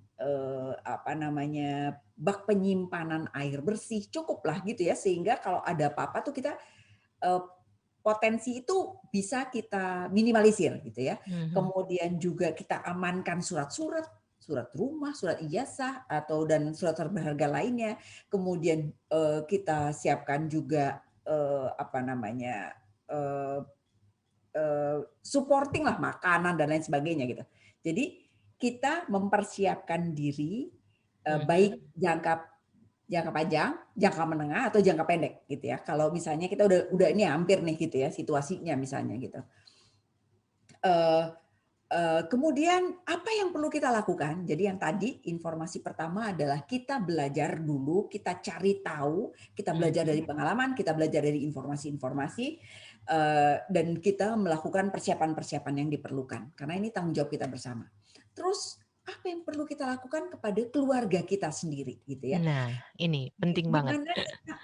apa namanya bak penyimpanan air bersih cukuplah gitu ya, sehingga kalau ada apa-apa tuh kita eh, potensi itu bisa kita minimalisir gitu ya. Mhm. Kemudian juga kita amankan surat-surat, surat rumah, surat ijazah atau dan surat-surat berharga lainnya. Kemudian kita siapkan juga apa namanya supporting lah makanan dan lain sebagainya gitu. Jadi kita mempersiapkan diri Mhm. baik jangka jangka panjang, jangka menengah atau jangka pendek gitu ya. Kalau misalnya kita udah ini hampir nih gitu ya situasinya misalnya gitu. Eh, Kemudian apa yang perlu kita lakukan? Jadi yang tadi informasi pertama adalah kita belajar dulu, kita cari tahu, kita belajar Mhm. dari pengalaman, kita belajar dari informasi-informasi, dan kita melakukan persiapan-persiapan yang diperlukan. Karena ini tanggung jawab kita bersama. Terus apa yang perlu kita lakukan kepada keluarga kita sendiri, gitu ya? Nah, ini penting banget. Gimana kita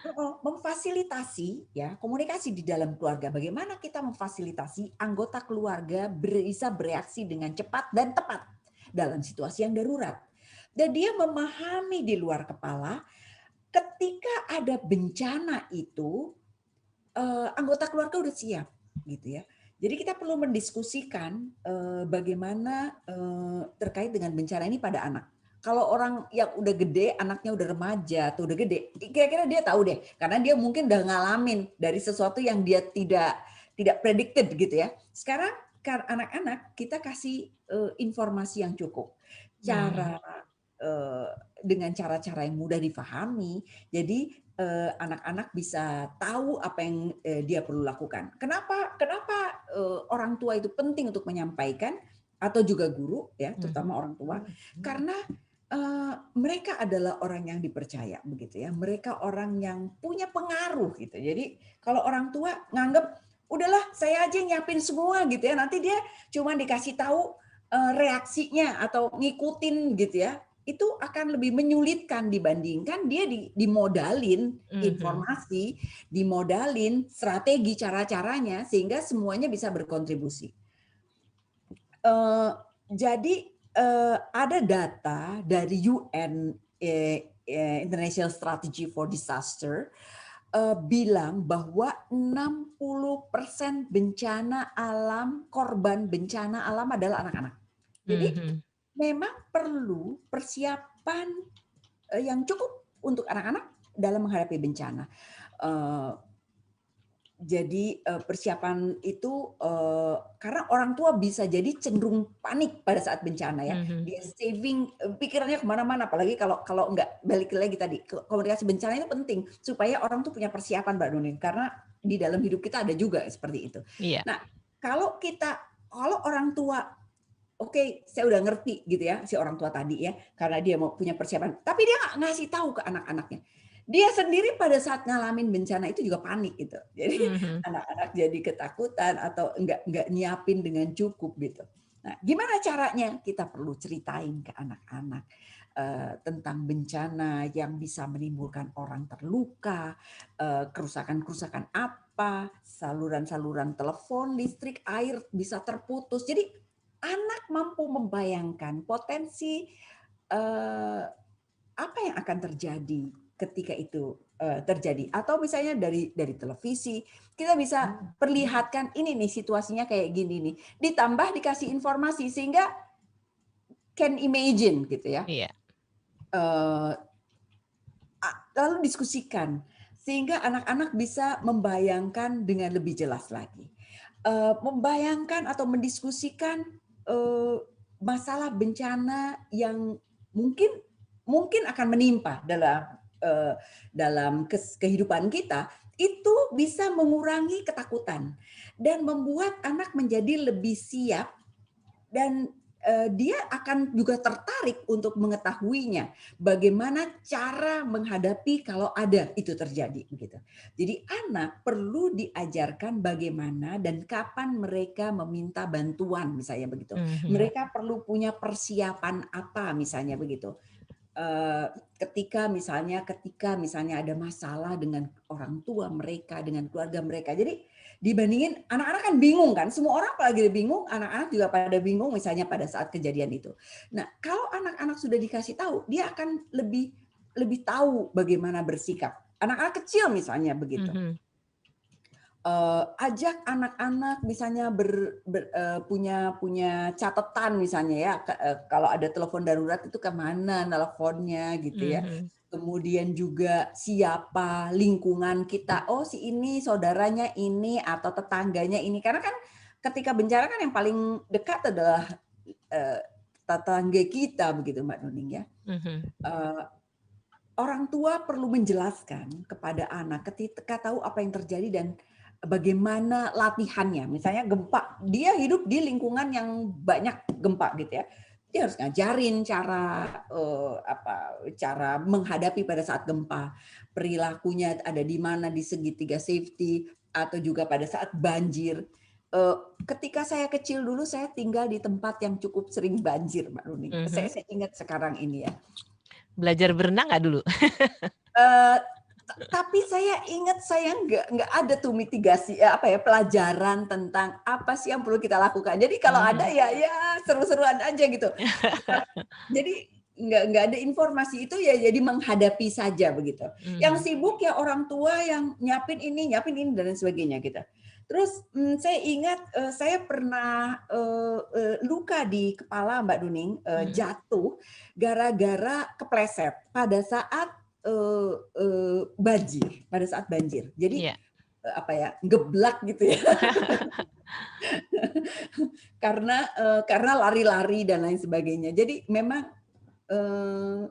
memfasilitasi ya komunikasi di dalam keluarga. Bagaimana kita memfasilitasi anggota keluarga bisa bereaksi dengan cepat dan tepat dalam situasi yang darurat. Dan dia memahami di luar kepala ketika ada bencana itu anggota keluarga udah siap gitu ya. Jadi kita perlu mendiskusikan bagaimana terkait dengan bencana ini pada anak. Kalau orang yang udah gede, anaknya udah remaja atau udah gede, kira-kira dia tahu deh, karena dia mungkin udah ngalamin dari sesuatu yang dia tidak predicted gitu ya. Sekarang kan anak-anak kita kasih informasi yang cukup, Mhm. cara dengan cara-cara yang mudah difahami. Jadi anak-anak bisa tahu apa yang dia perlu lakukan. Kenapa kenapa orang tua itu penting untuk menyampaikan atau juga guru ya, Mhm. terutama orang tua, karena mereka adalah orang yang dipercaya begitu ya. Mereka orang yang punya pengaruh gitu. Jadi kalau orang tua nganggap udahlah saya aja nyiapin semua gitu ya. Nanti dia cuma dikasih tahu reaksinya atau ngikutin gitu ya, itu akan lebih menyulitkan dibandingkan dia dimodalin Mhm. informasi, dimodalin strategi cara-caranya sehingga semuanya bisa berkontribusi. Eh, jadi ada data dari UN International Strategy for Disaster bilang bahwa 60% bencana alam, korban bencana alam adalah anak-anak. Jadi Mhm. memang perlu persiapan yang cukup untuk anak-anak dalam menghadapi bencana. Eh, jadi persiapan itu karena orang tua bisa jadi cenderung panik pada saat bencana ya. Mhm. Dia saving pikirannya kemana-mana, apalagi kalau kalau nggak balik lagi tadi komunikasi bencana itu penting supaya orang tuh punya persiapan Mbak Nunin, karena di dalam hidup kita ada juga seperti itu. Iya. Nah kalau orang tua oke, saya udah ngerti gitu ya si orang tua tadi ya, karena dia mau punya persiapan. Tapi dia nggak ngasih tahu ke anak-anaknya. Dia sendiri pada saat ngalamin bencana itu juga panik gitu. Jadi Mhm. anak-anak jadi ketakutan atau enggak nyiapin dengan cukup gitu. Nah, gimana caranya? Kita perlu ceritain ke anak-anak tentang bencana yang bisa menimbulkan orang terluka, kerusakan-kerusakan apa, saluran-saluran telepon, listrik, air bisa terputus. Jadi anak mampu membayangkan potensi apa yang akan terjadi ketika itu terjadi, atau misalnya dari televisi kita bisa perlihatkan ini nih situasinya kayak gini nih, ditambah dikasih informasi sehingga can imagine gitu ya. Iya. Eh, Lalu diskusikan sehingga anak-anak bisa membayangkan dengan lebih jelas lagi. Membayangkan atau mendiskusikan eh, masalah bencana yang mungkin mungkin akan menimpa dalam kehidupan kita, itu bisa mengurangi ketakutan dan membuat anak menjadi lebih siap, dan dia akan juga tertarik untuk mengetahuinya bagaimana cara menghadapi kalau ada itu terjadi begitu. Jadi anak perlu diajarkan bagaimana dan kapan mereka meminta bantuan misalnya begitu. Mhm. Mereka perlu punya persiapan apa misalnya begitu. eh, ketika misalnya ada masalah dengan orang tua mereka, dengan keluarga mereka. Jadi dibandingin anak-anak kan bingung kan, semua orang apalagi bingung, anak-anak juga pada bingung misalnya pada saat kejadian itu. Nah, kalau anak-anak sudah dikasih tahu, dia akan lebih lebih tahu bagaimana bersikap. Anak-anak kecil misalnya begitu. Mhm. Ajak anak-anak misalnya punya catatan misalnya ya, kalau ada telepon darurat itu kemana teleponnya gitu ya. Mhm. Kemudian juga siapa lingkungan kita, oh si ini saudaranya ini atau tetangganya ini, karena kan ketika bencana kan yang paling dekat adalah eh, tetangga kita begitu Mbak Nuning ya. Mhm. Eh, Orang tua perlu menjelaskan kepada anak ketika tahu apa yang terjadi dan bagaimana latihannya. Misalnya gempa, dia hidup di lingkungan yang banyak gempa gitu ya. Dia harus ngajarin cara menghadapi pada saat gempa, perilakunya ada di mana di segitiga safety atau juga pada saat banjir. Ketika saya kecil dulu saya tinggal di tempat yang cukup sering banjir, Mbak Nuning. Mhm. Saya ingat sekarang ini ya. Belajar berenang nggak dulu? Eee, tapi saya ingat saya nggak ada tuh mitigasi, pelajaran tentang apa sih yang perlu kita lakukan. Jadi kalau ada Mhm. ya seru-seruan aja gitu. Jadi nggak ada informasi itu ya jadi menghadapi saja begitu. Yang Mhm. sibuk ya orang tua yang nyiapin ini dan lain sebagainya gitu. Terus, saya ingat, saya pernah, luka di kepala Mbak Nuning, Mhm. jatuh gara-gara kepleset pada saat, banjir, pada saat banjir. Jadi, Iya. geblak gitu ya. Karena lari-lari dan lain sebagainya. Jadi memang, eee,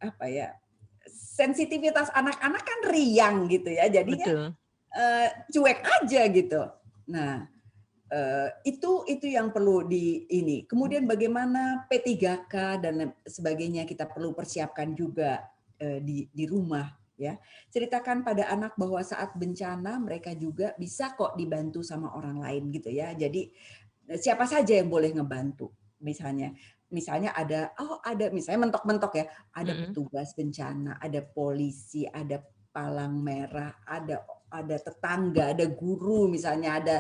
apa ya, sensitivitas anak-anak kan riang gitu ya, jadinya, Betul. cuek aja gitu. Nah, itu yang perlu kemudian bagaimana P3K dan sebagainya kita perlu persiapkan juga, di rumah ya. Ceritakan pada anak bahwa saat bencana mereka juga bisa kok dibantu sama orang lain gitu ya. Jadi, siapa saja yang boleh ngebantu misalnya. Misalnya ada misalnya mentok-mentok ya, ada Mhm. petugas bencana, ada polisi, ada palang merah, ada tetangga, ada guru misalnya, ada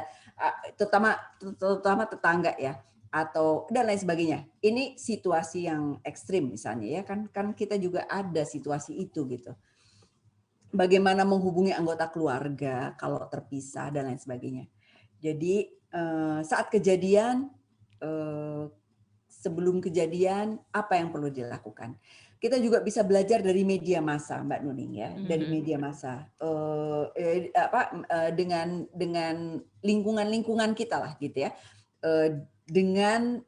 terutama tetangga ya, atau dan lain sebagainya. Ini situasi yang ekstrim misalnya ya, kan kita juga ada situasi itu gitu. Bagaimana menghubungi anggota keluarga kalau terpisah dan lain sebagainya. Jadi, saat kejadian, eee, sebelum kejadian, apa yang perlu dilakukan. Kita juga bisa belajar dari media massa, Mbak Nuning ya, dari Mhm. media massa, dengan lingkungan-lingkungan kita lah gitu ya. Dengan,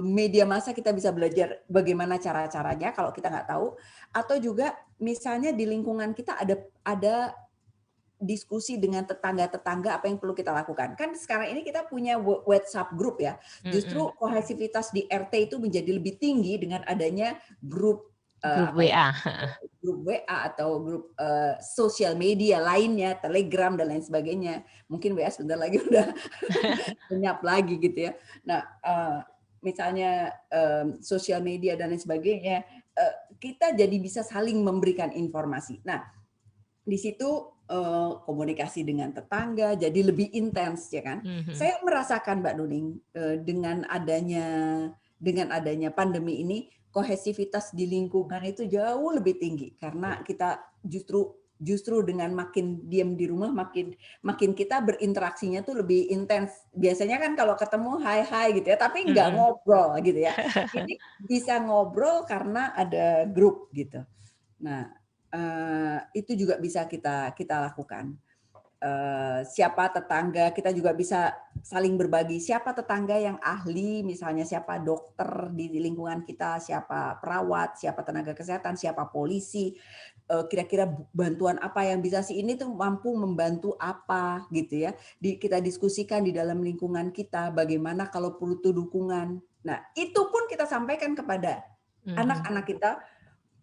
media massa kita bisa belajar bagaimana cara-caranya kalau kita nggak tahu, atau juga misalnya di lingkungan kita ada diskusi dengan tetangga-tetangga apa yang perlu kita lakukan. Kan sekarang ini kita punya WhatsApp group ya. Mhm. Justru kohesivitas di RT itu menjadi lebih tinggi dengan adanya grup, Grup WA, grup WA atau grup, sosial media lainnya, Telegram dan lain sebagainya. Mungkin WA sebentar lagi udah lenyap lagi gitu ya. Nah, misalnya, sosial media dan lain sebagainya, kita jadi bisa saling memberikan informasi. Nah, di situ, komunikasi dengan tetangga jadi lebih intens ya kan. Mhm. Saya merasakan Mbak Nuning, dengan adanya pandemi ini, kohesivitas di lingkungan itu jauh lebih tinggi karena kita justru justru dengan makin diam di rumah makin makin kita berinteraksinya tuh lebih intens. Biasanya kan kalau ketemu hai-hai gitu ya, tapi nggak Mhm. ngobrol gitu ya. Ini bisa ngobrol karena ada grup gitu. Nah, itu juga bisa kita kita lakukan. Siapa tetangga, kita juga bisa saling berbagi, siapa tetangga yang ahli, misalnya siapa dokter di lingkungan kita, siapa perawat, siapa tenaga kesehatan, siapa polisi, kira-kira bantuan apa yang bisa si ini tuh mampu membantu apa gitu ya. Kita diskusikan di dalam lingkungan kita, bagaimana kalau butuh dukungan. Nah, itu pun kita sampaikan kepada Mhm. anak-anak kita.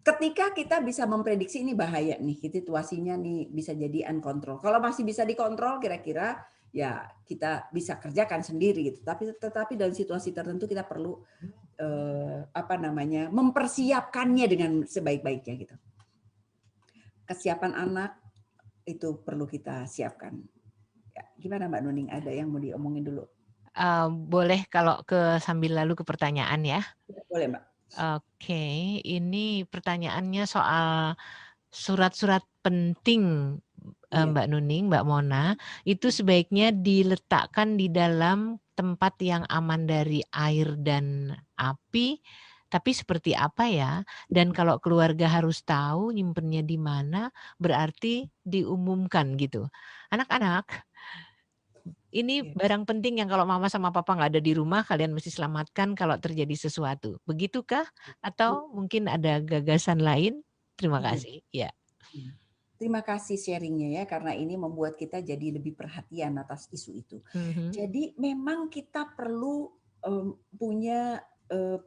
Ketika kita bisa memprediksi ini bahaya nih, situasinya nih bisa jadi uncontrol. Kalau masih bisa dikontrol kira-kira ya kita bisa kerjakan sendiri gitu. Tetapi dalam situasi tertentu kita perlu mempersiapkannya dengan sebaik-baiknya gitu. Kesiapan anak itu perlu kita siapkan. Ya, gimana Mbak Nuning? Ada yang mau diomongin dulu? Boleh kalau sambil lalu ke pertanyaan ya? Boleh Mbak. Oke, ini pertanyaannya soal surat-surat penting, Iya. Mbak Nuning, Mbak Mona, itu sebaiknya diletakkan di dalam tempat yang aman dari air dan api, tapi seperti apa ya? Dan kalau keluarga harus tahu nyimpennya di mana, berarti diumumkan gitu. Anak-anak, ini Iya. barang penting yang kalau mama sama papa nggak ada di rumah, kalian mesti selamatkan kalau terjadi sesuatu. Begitukah? Atau mungkin ada gagasan lain? Terima Iya. kasih. Ya. Iya. Terima kasih sharingnya ya, karena ini membuat kita jadi lebih perhatian atas isu itu. Mhm. Jadi memang kita perlu punya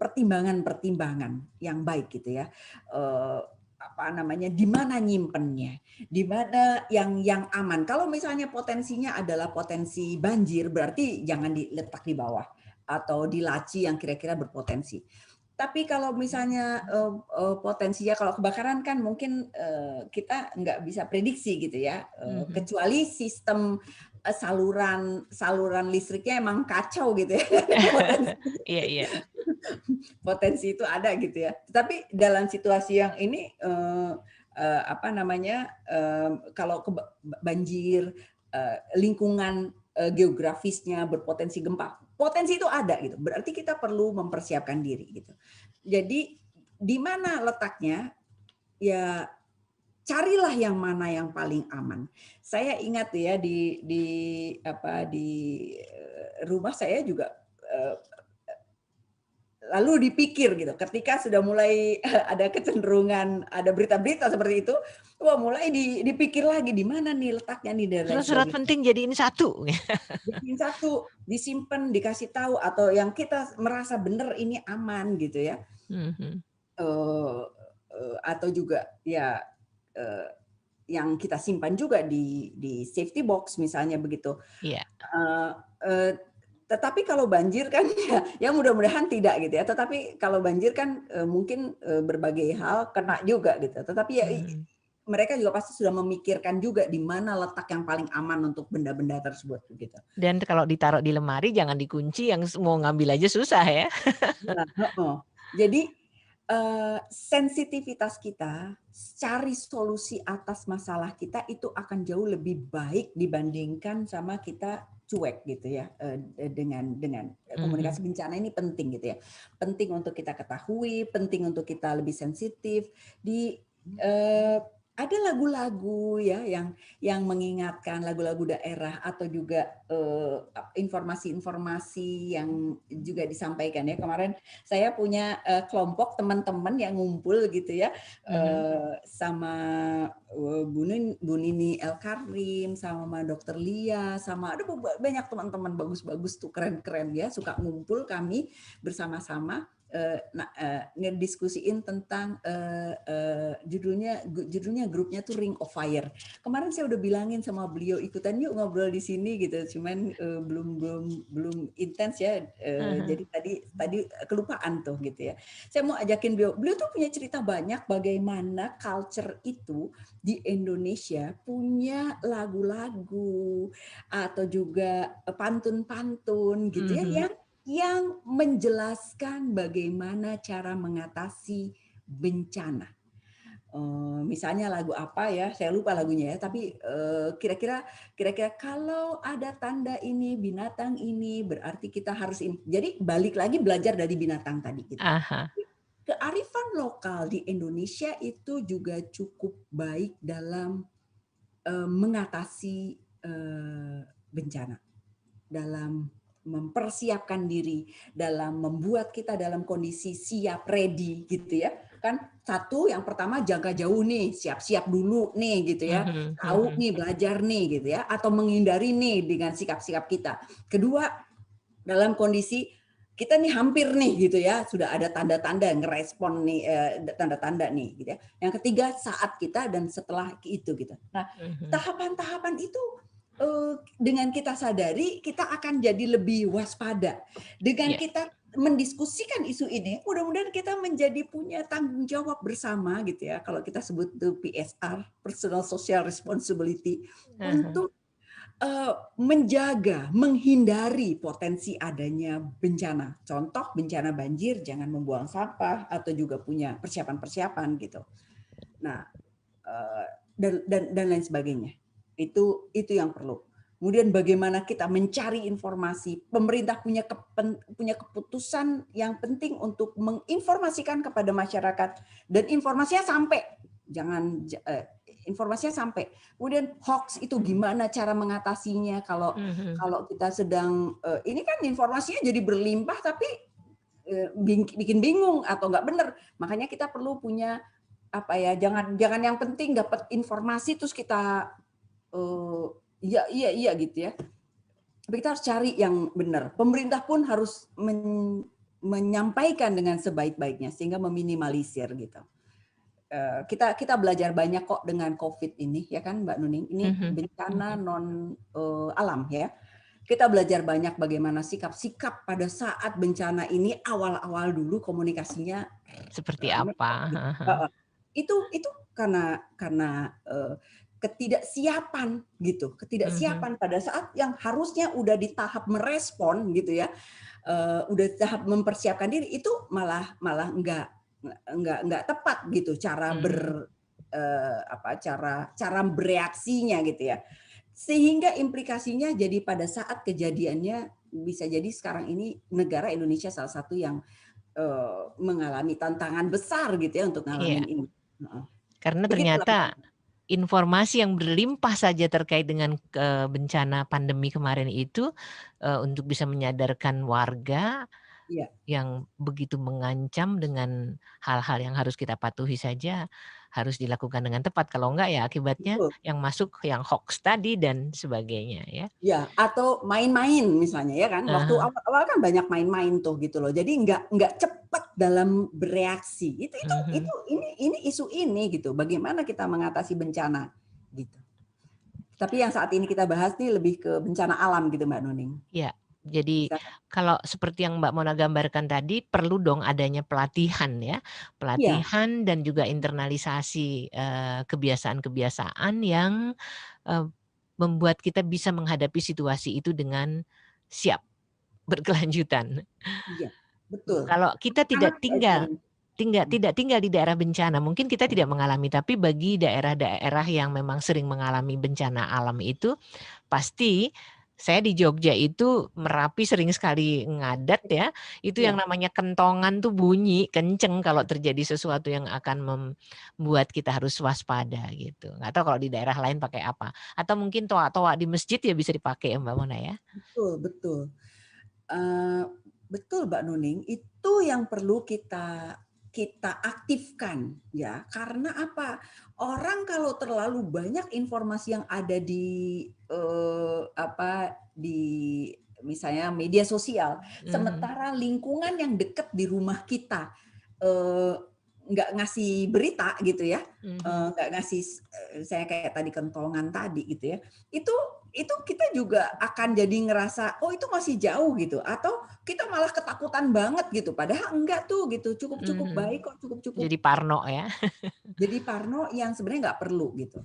pertimbangan-pertimbangan yang baik gitu ya. Di mana nyimpennya, di mana yang aman. Kalau misalnya potensinya adalah potensi banjir, berarti jangan diletak di bawah atau di laci yang kira-kira berpotensi. Tapi kalau misalnya potensinya kalau kebakaran kan mungkin kita nggak bisa prediksi gitu ya, Mhm. kecuali sistem saluran listriknya emang kacau gitu ya. Iya iya. Potensi itu ada gitu ya. Tapi dalam situasi yang ini kalau banjir, lingkungan geografisnya berpotensi gempa, potensi itu ada gitu. Berarti kita perlu mempersiapkan diri gitu. Jadi di mana letaknya? Ya carilah yang mana yang paling aman. Saya ingat ya di rumah saya juga lalu dipikir gitu, ketika sudah mulai ada kecenderungan, ada berita-berita seperti itu, wah mulai dipikir lagi di mana nih letaknya nih dan lain Surat-surat sebagainya. penting jadiin satu. Bikin satu, disimpan, dikasih tahu atau yang kita merasa benar ini aman gitu ya. Mhm. Atau juga ya yang kita simpan juga di safety box misalnya begitu. Iya. Tetapi kalau banjir kan ya mudah-mudahan tidak gitu ya. Tetapi kalau banjir kan mungkin berbagai hal kena juga gitu. Tetapi ya Mhm. mereka juga pasti sudah memikirkan juga di mana letak yang paling aman untuk benda-benda tersebut gitu. Dan kalau ditaruh di lemari jangan dikunci, yang mau ngambil aja susah ya. Nah, heeh. Jadi sensitivitas kita cari solusi atas masalah kita itu akan jauh lebih baik dibandingkan sama kita cuek gitu ya, dengan Mhm. komunikasi bencana ini penting gitu ya. Penting untuk kita ketahui, penting untuk kita lebih sensitif eee, ada lagu-lagu ya yang mengingatkan, lagu-lagu daerah atau juga informasi-informasi yang juga disampaikan ya. Kemarin saya punya kelompok teman-teman yang ngumpul gitu ya, Mhm. sama Bu Nini El Karim, sama Dokter Lia, sama ada banyak teman-teman bagus-bagus tuh, keren-keren ya, suka ngumpul kami bersama-sama ngediskusiin tentang judulnya grupnya tuh Ring of Fire. Kemarin saya udah bilangin sama beliau ikutan yuk ngobrol di sini gitu, cuman belum intens ya, Mhm. jadi tadi kelupaan tuh gitu ya. Saya mau ajakin beliau tuh punya cerita banyak bagaimana culture itu di Indonesia punya lagu-lagu atau juga pantun-pantun gitu ya Mhm. yang menjelaskan bagaimana cara mengatasi bencana. Misalnya lagu apa ya, saya lupa lagunya ya, tapi kira-kira kalau ada tanda ini, binatang ini, berarti kita harus ini. Jadi balik lagi belajar dari binatang tadi gitu. Aha. Kearifan lokal di Indonesia itu juga cukup baik dalam mengatasi bencana, dalam mempersiapkan diri, dalam membuat kita dalam kondisi siap, ready gitu ya. Kan satu yang pertama jaga jauh nih, siap-siap dulu nih gitu ya. Mhm. Tahu Mhm. nih, belajar nih gitu ya, atau menghindari nih dengan sikap-sikap kita. Kedua, dalam kondisi kita nih hampir nih gitu ya, sudah ada tanda-tanda ngerespon nih, tanda-tanda nih gitu ya. Yang ketiga saat kita dan setelah itu gitu. Nah, Mhm. tahapan-tahapan itu dengan kita sadari kita akan jadi lebih waspada. Dengan Iya. kita mendiskusikan isu ini, mudah-mudahan kita menjadi punya tanggung jawab bersama gitu ya, kalau kita sebut itu PSR, Personal Social Responsibility, Heeh. untuk menjaga, menghindari potensi adanya bencana. Contoh bencana banjir, jangan membuang sampah atau juga punya persiapan-persiapan gitu. Nah, dan lain sebagainya. Itu yang perlu. Kemudian bagaimana kita mencari informasi, pemerintah punya keputusan yang penting untuk menginformasikan kepada masyarakat dan informasinya sampai, informasinya sampai. Kemudian hoax itu gimana cara mengatasinya kalau Mhm. kalau kita sedang ini kan informasinya jadi berlimpah tapi bikin bingung atau nggak benar. Makanya kita perlu punya apa ya, jangan yang penting dapat informasi terus kita iya iya iya gitu ya. Tapi kita harus cari yang benar. Pemerintah pun harus menyampaikan dengan sebaik-baiknya sehingga meminimalisir gitu. Kita kita belajar banyak kok dengan COVID ini ya kan Mbak Nuning. Ini Mhm. bencana Mhm. non alam ya. Kita belajar banyak bagaimana sikap-sikap pada saat bencana ini awal-awal dulu komunikasinya Seperti repot apa? gitu. Heeh. Itu karena ketidaksiapan gitu, Mhm. ketidaksiapan pada saat yang harusnya udah di tahap merespon gitu ya, udah tahap mempersiapkan diri itu malah malah enggak tepat gitu cara Mhm. cara cara bereaksinya gitu ya. Sehingga implikasinya jadi pada saat kejadiannya bisa jadi sekarang ini negara Indonesia salah satu yang mengalami tantangan besar gitu ya untuk Iya, ngalamin ini. Heeh. karena Begitulah Mbak. ternyata informasi yang berlimpah saja terkait dengan, bencana pandemi kemarin itu, untuk bisa menyadarkan warga Iya, yang begitu mengancam dengan hal-hal yang harus kita patuhi saja, harus dilakukan dengan tepat, kalau enggak ya akibatnya betul. yang masuk yang hoaks tadi dan sebagainya ya. Ya, atau main-main misalnya ya kan. Waktu Ah awal-awal kan banyak main-main tuh gitu loh. Jadi nggak cepat dalam bereaksi. mhm. Ini isu ini gitu. Bagaimana kita mengatasi bencana gitu. Tapi yang saat ini kita bahas nih lebih ke bencana alam gitu Mbak Nuning. Ya, jadi Bisa kalau seperti yang Mbak Mona gambarkan tadi, perlu dong adanya pelatihan ya, iya, pelatihan dan juga internalisasi, kebiasaan-kebiasaan yang, eee, membuat kita bisa menghadapi situasi itu dengan siap, berkelanjutan. iya, betul. Kalau kita tidak Sangat tinggal Mhm. tidak tinggal di daerah bencana, mungkin kita tidak mengalami, tapi bagi daerah-daerah yang memang sering mengalami bencana alam itu, pasti saya di Jogja itu Merapi sering sekali ngadat ya, itu yang Iya. namanya kentongan tuh bunyi kenceng kalau terjadi sesuatu yang akan membuat kita harus waspada gitu. Nggak tahu kalau di daerah lain pakai apa, atau mungkin toa-toa di masjid ya bisa dipakai ya Mbak Mona ya? Betul betul. Eee, betul Mbak Nuning, itu yang perlu kita kita aktifkan ya, karena apa, orang kalau terlalu banyak informasi yang ada di, di misalnya media sosial, Mhm. sementara lingkungan yang dekat di rumah kita, eee, nggak ngasih berita gitu ya, Mhm. nggak ngasih saya kayak tadi kentongan tadi gitu ya, itu itu kita juga akan jadi ngerasa, "Oh itu masih jauh," gitu, atau kita malah ketakutan banget gitu, padahal enggak tuh gitu, cukup-cukup Mhm. baik kok, cukup-cukup Jadi parno ya? jadi parno yang sebenarnya nggak perlu gitu.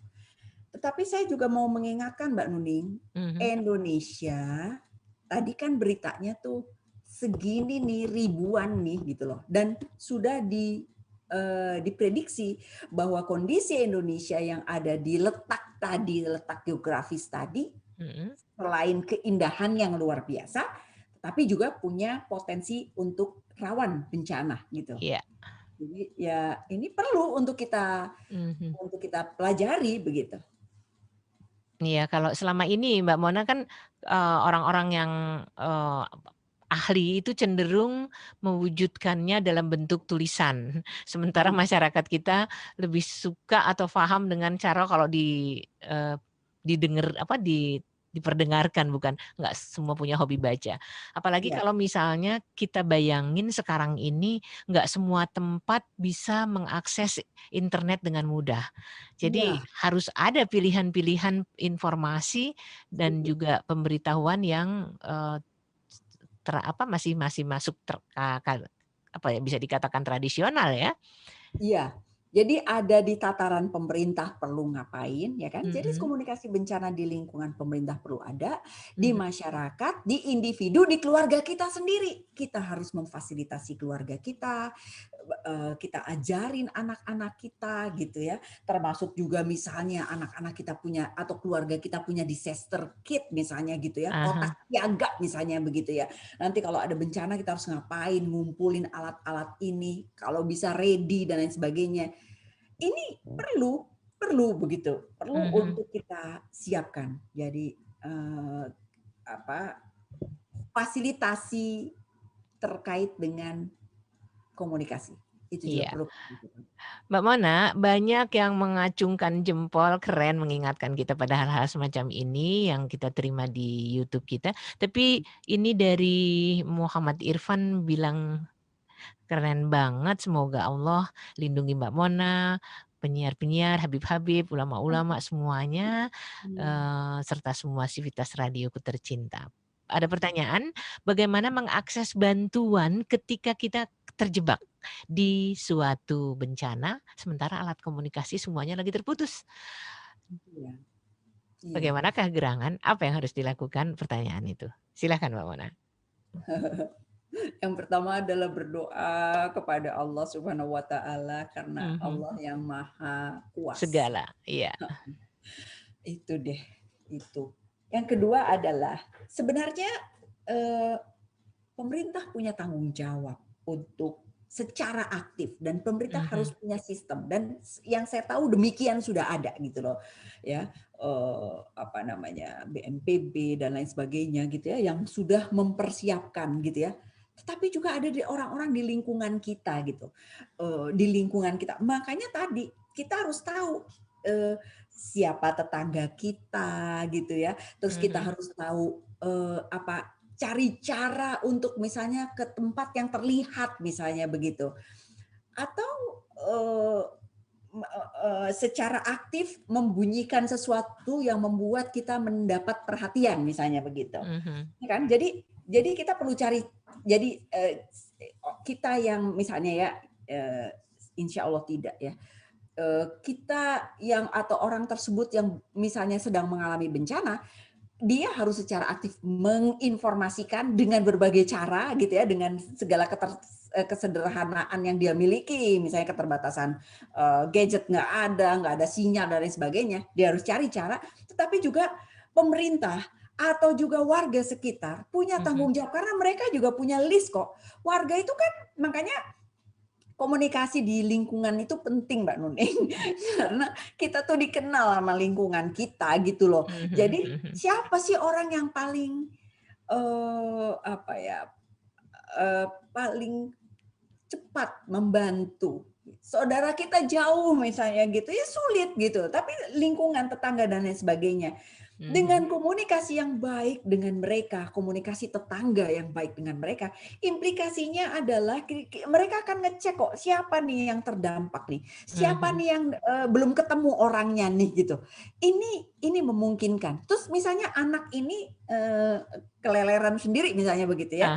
Tetapi saya juga mau mengingatkan Mbak Nuning, Mhm. Indonesia tadi kan beritanya tuh segini nih, ribuan nih gitu loh, dan sudah diprediksi bahwa kondisi Indonesia yang ada di letak tadi, letak geografis tadi, Mhm. selain keindahan yang luar biasa, tapi juga punya potensi untuk rawan bencana gitu. Iya. Jadi ya ini perlu Mhm. untuk kita pelajari begitu. Iya, kalau selama ini Mbak Mona kan, orang-orang yang, ahli itu cenderung mewujudkannya dalam bentuk tulisan. Sementara Mhm. masyarakat kita lebih suka atau paham dengan cara kalau didengar apa, diperdengarkan, bukan nggak semua punya hobi baca. Apalagi Iya, kalau misalnya kita bayangin sekarang ini nggak semua tempat bisa mengakses internet dengan mudah. Jadi iya, harus ada pilihan-pilihan informasi dan setuju. juga pemberitahuan yang, masih masih masuk apa ya, bisa dikatakan tradisional ya? Iya. Jadi ada di tataran pemerintah perlu ngapain, ya kan? Jadi Mhm, komunikasi bencana di lingkungan pemerintah perlu ada, di mhm, masyarakat, di individu, di keluarga kita sendiri. Kita harus memfasilitasi keluarga kita, kita ajarin anak-anak kita gitu ya. Termasuk juga misalnya anak-anak kita punya atau keluarga kita punya disaster kit misalnya gitu ya, aha, kotak siaga misalnya begitu ya. Nanti kalau ada bencana kita harus ngapain, ngumpulin alat-alat ini, kalau bisa ready dan lain sebagainya. Ini perlu begitu, perlu mhm. untuk kita siapkan. Jadi apa fasilitasi terkait dengan komunikasi itu juga Iya. perlu. Mbak Mona, banyak yang mengacungkan jempol, keren mengingatkan kita pada hal-hal semacam ini yang kita terima di YouTube kita. Tapi ini dari Muhammad Irfan bilang, "Keren banget, semoga Allah lindungi Mbak Mona, penyiar-penyiar, Habib-habib, ulama-ulama semuanya, serta semua sivitas radioku tercinta." Ada pertanyaan, bagaimana mengakses bantuan ketika kita terjebak di suatu bencana, sementara alat komunikasi semuanya lagi terputus? Iya, iya. Bagaimanakah gerangan? Apa yang harus dilakukan? Pertanyaan itu. Silakan Mbak Mona. Yang pertama adalah berdoa kepada Allah Subhanahu wa taala karena Mhm. Allah yang maha kuasa. Segala, iya. Itu deh, itu. Yang kedua adalah sebenarnya eh, pemerintah punya tanggung jawab untuk secara aktif dan pemerintah harus Mhm, punya sistem dan yang saya tahu demikian sudah ada gitu loh ya apa namanya BNPB dan lain sebagainya gitu ya yang sudah mempersiapkan gitu ya tetapi juga ada di orang-orang di lingkungan kita gitu di lingkungan kita makanya tadi kita harus tahu siapa tetangga kita gitu ya terus kita mhm, harus tahu apa cari cara untuk misalnya ke tempat yang terlihat misalnya begitu. Atau, secara aktif membunyikan sesuatu yang membuat kita mendapat perhatian misalnya begitu. mhm, Ya kan? Jadi kita perlu cari jadi, kita yang misalnya ya, insya Allah tidak ya, kita yang atau orang tersebut yang misalnya sedang mengalami bencana, dia harus secara aktif menginformasikan dengan berbagai cara gitu ya, dengan segala kesederhanaan yang dia miliki, misalnya keterbatasan, gadget nggak ada sinyal dan lain sebagainya, dia harus cari cara, tetapi juga pemerintah atau juga warga sekitar punya mhm, tanggung jawab karena mereka juga punya list kok. Warga itu kan makanya komunikasi di lingkungan itu penting Mbak Nuning, karena kita tuh dikenal sama lingkungan kita gitu loh. mhm, Jadi mhm, siapa sih orang yang paling, apa ya, paling cepat membantu? Saudara kita jauh misalnya gitu, ya sulit gitu, tapi lingkungan, tetangga dan lain sebagainya. mhm, Dengan komunikasi yang baik dengan mereka, komunikasi tetangga yang baik dengan mereka, implikasinya adalah mereka akan ngecek kok siapa nih yang terdampak nih, siapa mhm. nih yang belum ketemu orangnya nih gitu. Ini memungkinkan. Terus misalnya anak ini keleleran sendiri misalnya begitu ya,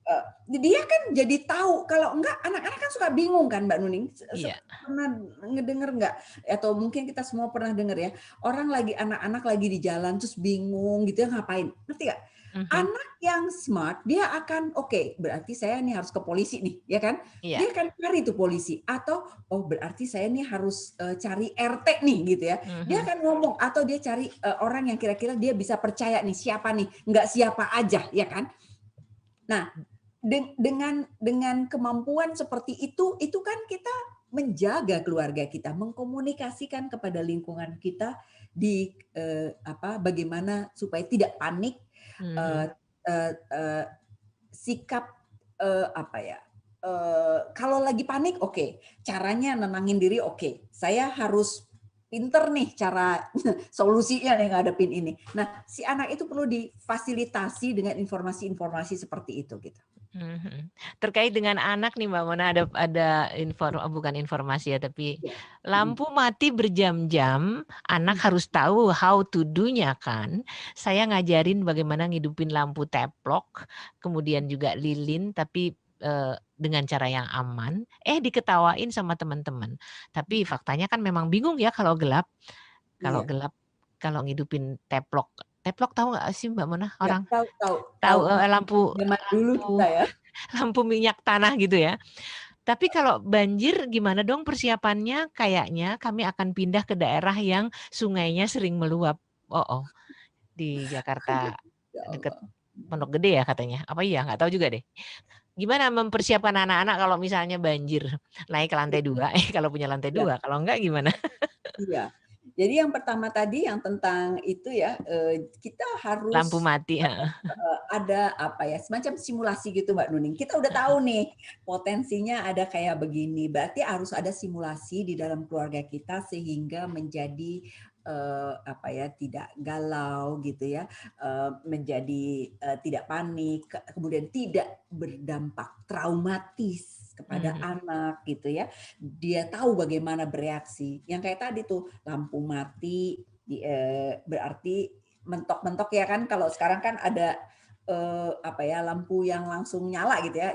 Ah, dia kan jadi tahu, kalau enggak anak-anak kan suka bingung kan Mbak Nuning, iya, pernah ngedenger nggak? Atau mungkin kita semua pernah denger ya, orang lagi anak-anak lagi di jalan terus bingung gitu ya ngapain, ngerti nggak? mhm, Anak yang smart dia akan, "Oke, berarti saya nih harus ke polisi nih," ya kan? iya, Dia akan cari tuh polisi atau, "Oh berarti saya nih harus, cari RT nih," gitu ya. Dia mhm, akan ngomong atau dia cari, orang yang kira-kira dia bisa percaya nih, siapa nih, nggak siapa aja, ya kan? Nah, dengan kemampuan seperti itu kan kita menjaga keluarga kita, mengkomunikasikan kepada lingkungan kita di apa, bagaimana supaya tidak panik, eee mhm, eee eee, sikap, apa ya, kalau lagi panik oke, caranya nenangin diri oke, saya harus pinter nih cara solusinya nih ngadepin ini. Nah, si anak itu perlu difasilitasi dengan informasi-informasi seperti itu gitu. Mhm. Terkait dengan anak nih Mbak Mona ada bukan informasi ya, tapi Iya. Mhm. lampu mati berjam-jam, anak Mhm. harus tahu how to do-nya kan. Saya ngajarin bagaimana ngidupin lampu teplok, kemudian juga lilin, tapi, dengan cara yang aman, diketawain sama teman-teman. Tapi faktanya kan memang bingung ya kalau gelap. Kalau Iya. gelap, kalau ngidupin teplok. Teplok tahu nggak sih Mbak Mona Ya, orang? tahu tahu tahu. Tahu, lampu Zaman dulu kita lampu ya. lampu minyak tanah gitu ya. Tapi kalau banjir gimana dong persiapannya? Kayaknya kami akan pindah ke daerah yang sungainya sering meluap. Oh, oh, di Jakarta Ya deket Allah. Pondok Gede ya katanya, apa iya nggak tahu juga deh. Gimana mempersiapkan anak-anak kalau misalnya banjir? Naik ke lantai 2, kalau punya lantai Iya. 2, kalau enggak gimana? Iya. Jadi yang pertama tadi yang tentang itu ya, kita Lampu harus mati, heeh. ada apa ya, semacam simulasi gitu Mbak Nuning. Kita udah tahu nih potensinya ada kayak begini, berarti harus ada simulasi di dalam keluarga kita sehingga menjadi, apa ya, tidak galau gitu ya, menjadi, tidak panik, kemudian tidak berdampak traumatis kepada Mhm, anak gitu ya. Dia tahu bagaimana bereaksi. Yang kayak tadi tuh, lampu mati, berarti mentok-mentok ya kan, kalau sekarang kan ada, apa ya, lampu yang langsung nyala gitu ya,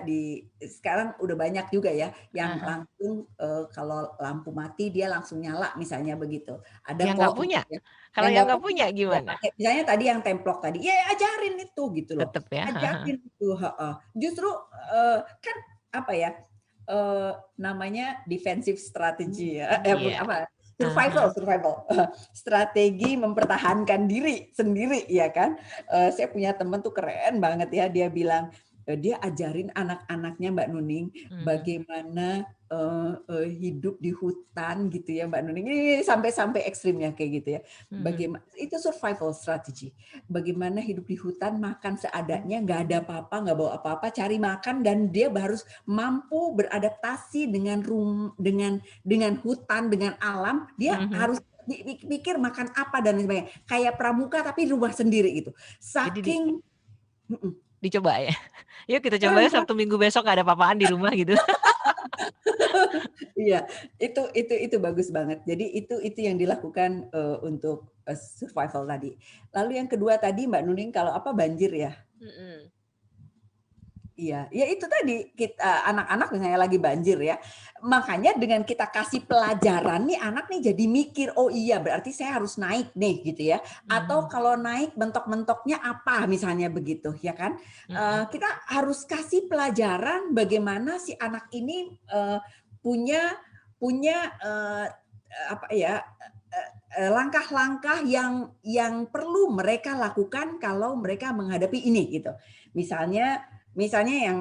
sekarang udah banyak juga ya, yang heeh. langsung, kalau lampu mati dia langsung nyala misalnya begitu. Ada Yang nggak kok punya? gitu ya, Kalau yang yang nggak nggak punya punya ya gimana? pakai misalnya tadi yang templok tadi, ya ajarin itu gitu loh, Tetep ya? Heeh. ajarin itu, heeh. Justru, kan apa ya, namanya defensive strategy ya, Iya. apa, Ah survival hah. survival, strategi mempertahankan diri sendiri ya kan. Saya punya temen tuh keren banget ya, dia bilang, dia ajarin anak-anaknya Mbak Nuning, Mhm, bagaimana, hidup di hutan gitu ya Mbak Nuning, ini sampai ekstrimnya kayak gitu ya. mhm. Itu survival strategy. Bagaimana hidup di hutan, makan seadanya, nggak ada apa-apa, nggak bawa apa-apa, cari makan dan dia harus mampu beradaptasi dengan hutan, dengan alam, dia Mhm. harus pikir makan apa dan lain sebagainya. Kayak pramuka tapi rumah sendiri gitu. Jadi Saking mhm, dicoba ya? Yuk kita coba keren ya kan? Sabtu Minggu besok nggak ada apa-apaan di rumah gitu. Iya, itu bagus banget. Jadi itu yang dilakukan, untuk, survival tadi. Lalu yang kedua tadi Mbak Nuning kalau apa, banjir ya? Mhm. Iya, ya itu tadi, anak-anak misalnya lagi banjir ya, makanya dengan kita kasih pelajaran nih, anak nih jadi mikir, "Oh iya berarti saya harus naik nih," gitu ya. Atau Mhm, kalau naik mentok-mentoknya apa, misalnya begitu, ya kan. mhm, Kita harus kasih pelajaran bagaimana si anak ini, punya punya, apa ya, langkah-langkah yang perlu mereka lakukan kalau mereka menghadapi ini, gitu. Misalnya yang,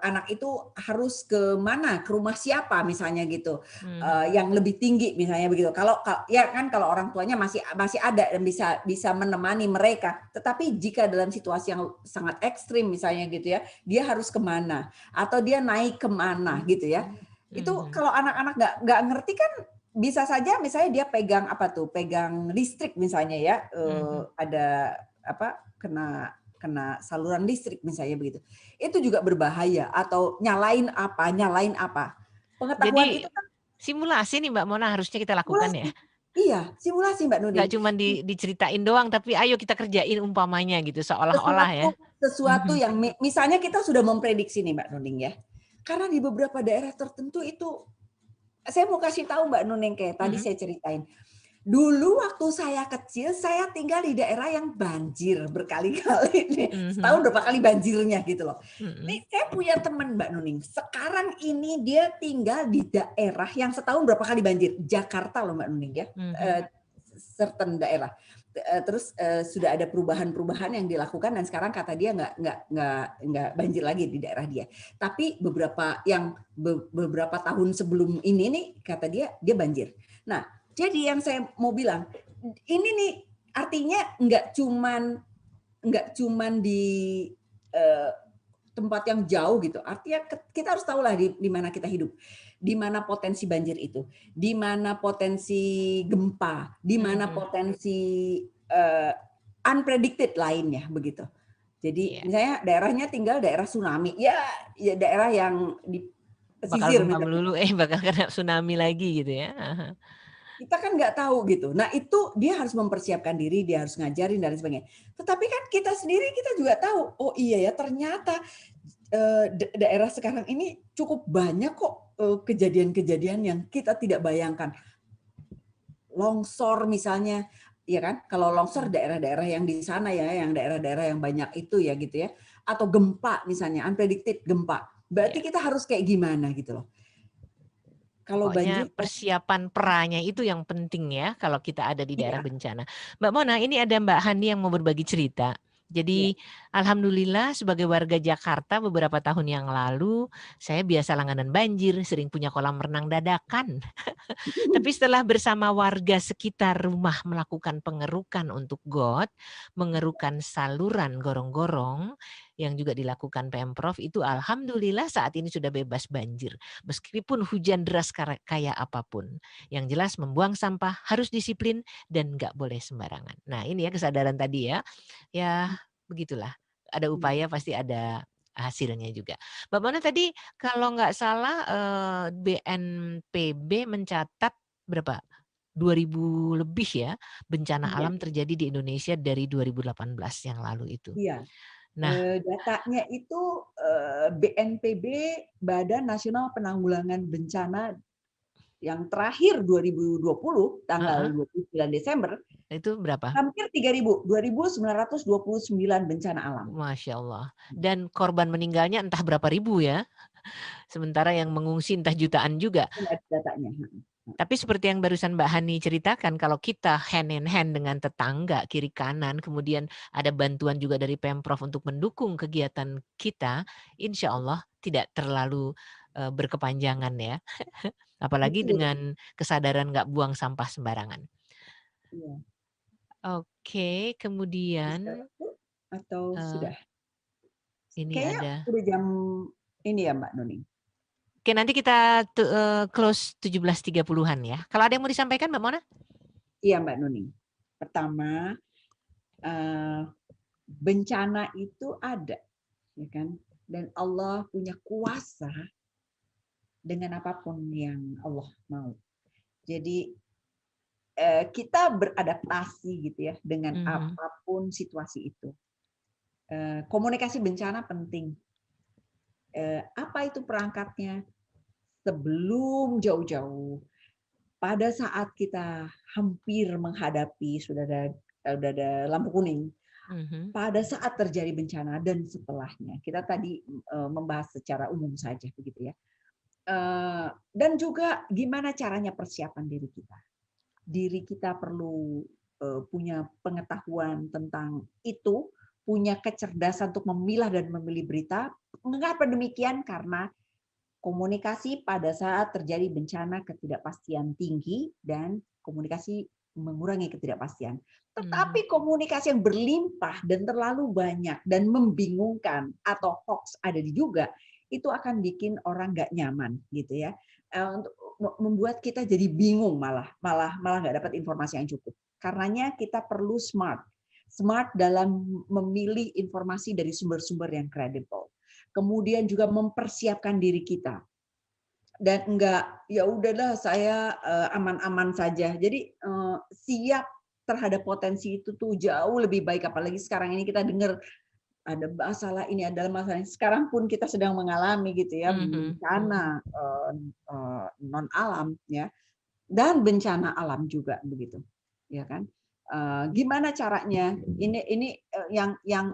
anak itu harus ke mana, ke rumah siapa misalnya gitu, mhm, yang lebih tinggi misalnya begitu. Kalau ya kan kalau orang tuanya masih masih ada dan bisa bisa menemani mereka. Tetapi jika dalam situasi yang sangat ekstrim misalnya gitu ya, dia harus ke mana, atau dia naik ke mana gitu ya. Itu mhm, kalau anak-anak nggak ngerti kan bisa saja misalnya dia pegang apa tuh, pegang listrik misalnya ya, mhm. ada apa, kena kena saluran listrik misalnya begitu. Itu juga berbahaya atau nyalain apa. Pengetahuan Jadi itu kan simulasi nih Mbak Mona harusnya kita lakukan ya? simulasi. Iya, simulasi Mbak Nggak Nuding. cuman diceritain doang, tapi ayo kita kerjain umpamanya gitu, seolah-olah ya. Sesuatu sesuatu Mhm, yang misalnya kita sudah memprediksi nih Mbak Nuding ya. Karena di beberapa daerah tertentu itu saya mau kasih tahu Mbak Nuneng kayak tadi mhm, saya ceritain. Dulu waktu saya kecil, saya tinggal di daerah yang banjir berkali-kali nih. mhm, Setahun berapa kali banjirnya gitu loh. mhm, Nih saya punya teman Mbak Nuning, sekarang ini dia tinggal di daerah yang setahun berapa kali banjir. Jakarta loh Mbak Nuning ya, mhm, certain daerah. Terus sudah ada perubahan-perubahan yang dilakukan dan sekarang kata dia nggak banjir lagi di daerah dia. Tapi beberapa tahun sebelum ini nih kata dia banjir. Nah, jadi yang saya mau bilang, ini nih artinya nggak cuman di eh, tempat yang jauh gitu. Artinya kita harus tahu lah di mana kita hidup, di mana potensi banjir itu, di mana potensi gempa, di mana mhm. potensi eh, unpredicted lainnya begitu. Jadi Iya, misalnya daerahnya tinggal daerah tsunami, ya daerah yang di bakal pesisir gempa misalnya. melulu, bakal kena tsunami lagi gitu ya. Heeh. Kita kan nggak tahu gitu. Nah itu dia harus mempersiapkan diri, dia harus ngajarin dan sebagainya. Tetapi kan kita sendiri kita juga tahu, oh iya ya ternyata daerah sekarang ini cukup banyak kok kejadian-kejadian yang kita tidak bayangkan. Longsor misalnya, ya kan? Kalau longsor Mhm, daerah-daerah yang di sana ya, yang daerah-daerah yang banyak itu ya gitu ya. Atau gempa misalnya, unpredicted gempa. Berarti iya. kita harus kayak gimana gitu loh. Kalau Pokoknya banjir persiapan peranya itu yang penting ya, kalau kita ada di daerah iya, bencana. Mbak Mona, ini ada Mbak Hani yang mau berbagi cerita. iya. Jadi, alhamdulillah sebagai warga Jakarta beberapa tahun yang lalu, saya biasa langganan banjir, sering punya kolam renang dadakan. Tapi setelah bersama warga sekitar rumah melakukan pengerukan untuk got, mengerukan saluran gorong-gorong yang juga dilakukan Pemprov itu alhamdulillah saat ini sudah bebas banjir. Meskipun hujan deras kayak apapun. Yang jelas membuang sampah harus disiplin dan nggak boleh sembarangan. Nah ini ya kesadaran tadi ya. Ya begitulah. Ada Iya. upaya pasti ada hasilnya juga. Mbak Mona tadi kalau nggak salah BNPB mencatat berapa? 2000 lebih ya bencana Iya, alam terjadi di Indonesia dari 2018 yang lalu itu. iya. Nah, Datanya itu BNPB, Badan Nasional Penanggulangan Bencana yang terakhir 2020 tanggal heeh, 29 Desember itu berapa? hampir 3.000, 2.929 bencana alam. Masya Allah. Dan korban meninggalnya entah berapa ribu ya. Sementara yang mengungsi entah jutaan juga. Ada datanya. Tapi seperti yang barusan Mbak Hani ceritakan, kalau kita hand in hand dengan tetangga kiri kanan, kemudian ada bantuan juga dari Pemprov untuk mendukung kegiatan kita, insya Allah tidak terlalu berkepanjangan ya. Apalagi Betul. dengan kesadaran nggak buang sampah sembarangan. Iya. Oke, Bisa kemudian atau eh, sudah? ini Kayaknya ada. udah jam ini ya Mbak Nuni. Oke, nanti kita close 17.30-an ya. Kalau ada yang mau disampaikan, Mbak Mona? Iya Mbak Nuni. Pertama, eh, bencana itu ada, ya kan? Dan Allah punya kuasa dengan apapun yang Allah mau. Jadi kita beradaptasi gitu ya dengan Mhm, apapun situasi itu. Komunikasi bencana penting. Apa itu perangkatnya? Sebelum jauh-jauh, pada saat kita hampir menghadapi sudah ada lampu kuning, mhm, pada saat terjadi bencana dan setelahnya. Kita tadi membahas secara umum saja begitu ya. Dan juga gimana caranya persiapan diri kita. Diri kita perlu punya pengetahuan tentang itu, punya kecerdasan untuk memilah dan memilih berita. Mengapa demikian? Karena komunikasi pada saat terjadi bencana ketidakpastian tinggi dan komunikasi mengurangi ketidakpastian. mhm, Tetapi komunikasi yang berlimpah dan terlalu banyak dan membingungkan atau hoax ada di juga, itu akan bikin orang nggak nyaman gitu ya. Untuk membuat kita jadi bingung malah nggak dapat informasi yang cukup. Karenanya kita perlu smart dalam memilih informasi dari sumber-sumber yang kredibel. Kemudian juga mempersiapkan diri kita dan enggak ya udahlah saya aman-aman saja. Jadi siap terhadap potensi itu tuh jauh lebih baik, apalagi sekarang ini kita dengar ada masalah ini, ada masalah ini. Sekarang pun kita sedang mengalami gitu ya mhm, mhm, bencana non alam ya, dan bencana alam juga begitu, ya kan? Gimana caranya? Ini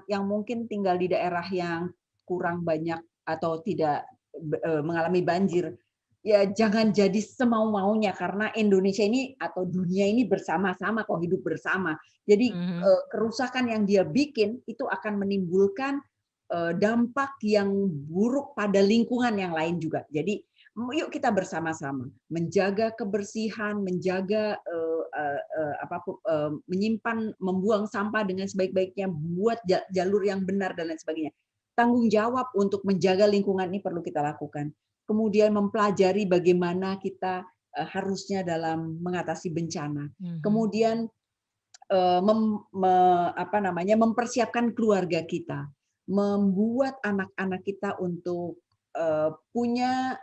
yang mungkin tinggal di daerah yang kurang banyak atau tidak mengalami banjir. Ya jangan jadi semau-maunya karena Indonesia ini atau dunia ini bersama-sama kok hidup bersama. Jadi mhm, kerusakan yang dia bikin itu akan menimbulkan dampak yang buruk pada lingkungan yang lain juga. Jadi yuk kita bersama-sama menjaga kebersihan, menjaga menyimpan, membuang sampah dengan sebaik-baiknya, buat jalur yang benar dan lain sebagainya. Tanggung jawab untuk menjaga lingkungan ini perlu kita lakukan. Kemudian mempelajari bagaimana kita harusnya dalam mengatasi bencana. mhm, Kemudian mempersiapkan keluarga kita. membuat anak-anak kita untuk punya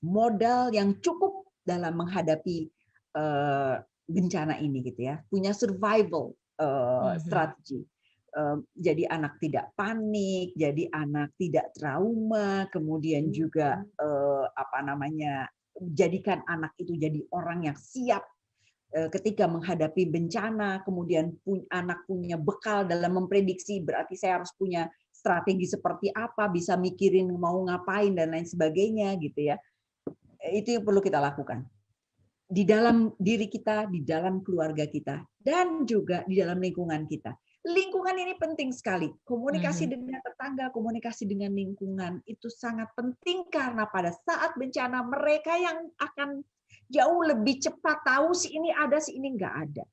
modal yang cukup dalam menghadapi bencana ini gitu ya, punya survival Mhm. strategi. Jadi anak tidak panik, jadi anak tidak trauma, kemudian juga jadikan anak itu jadi orang yang siap ketika menghadapi bencana, kemudian anak punya bekal dalam memprediksi, berarti saya harus punya strategi seperti apa, bisa mikirin mau ngapain dan lain sebagainya gitu ya. Itu yang perlu kita lakukan di dalam diri kita, di dalam keluarga kita, dan juga di dalam lingkungan kita. Lingkungan ini penting sekali. Komunikasi Mhm. dengan tetangga, komunikasi dengan lingkungan itu sangat penting karena pada saat bencana mereka yang akan jauh lebih cepat tahu si ini ada, si ini nggak ada.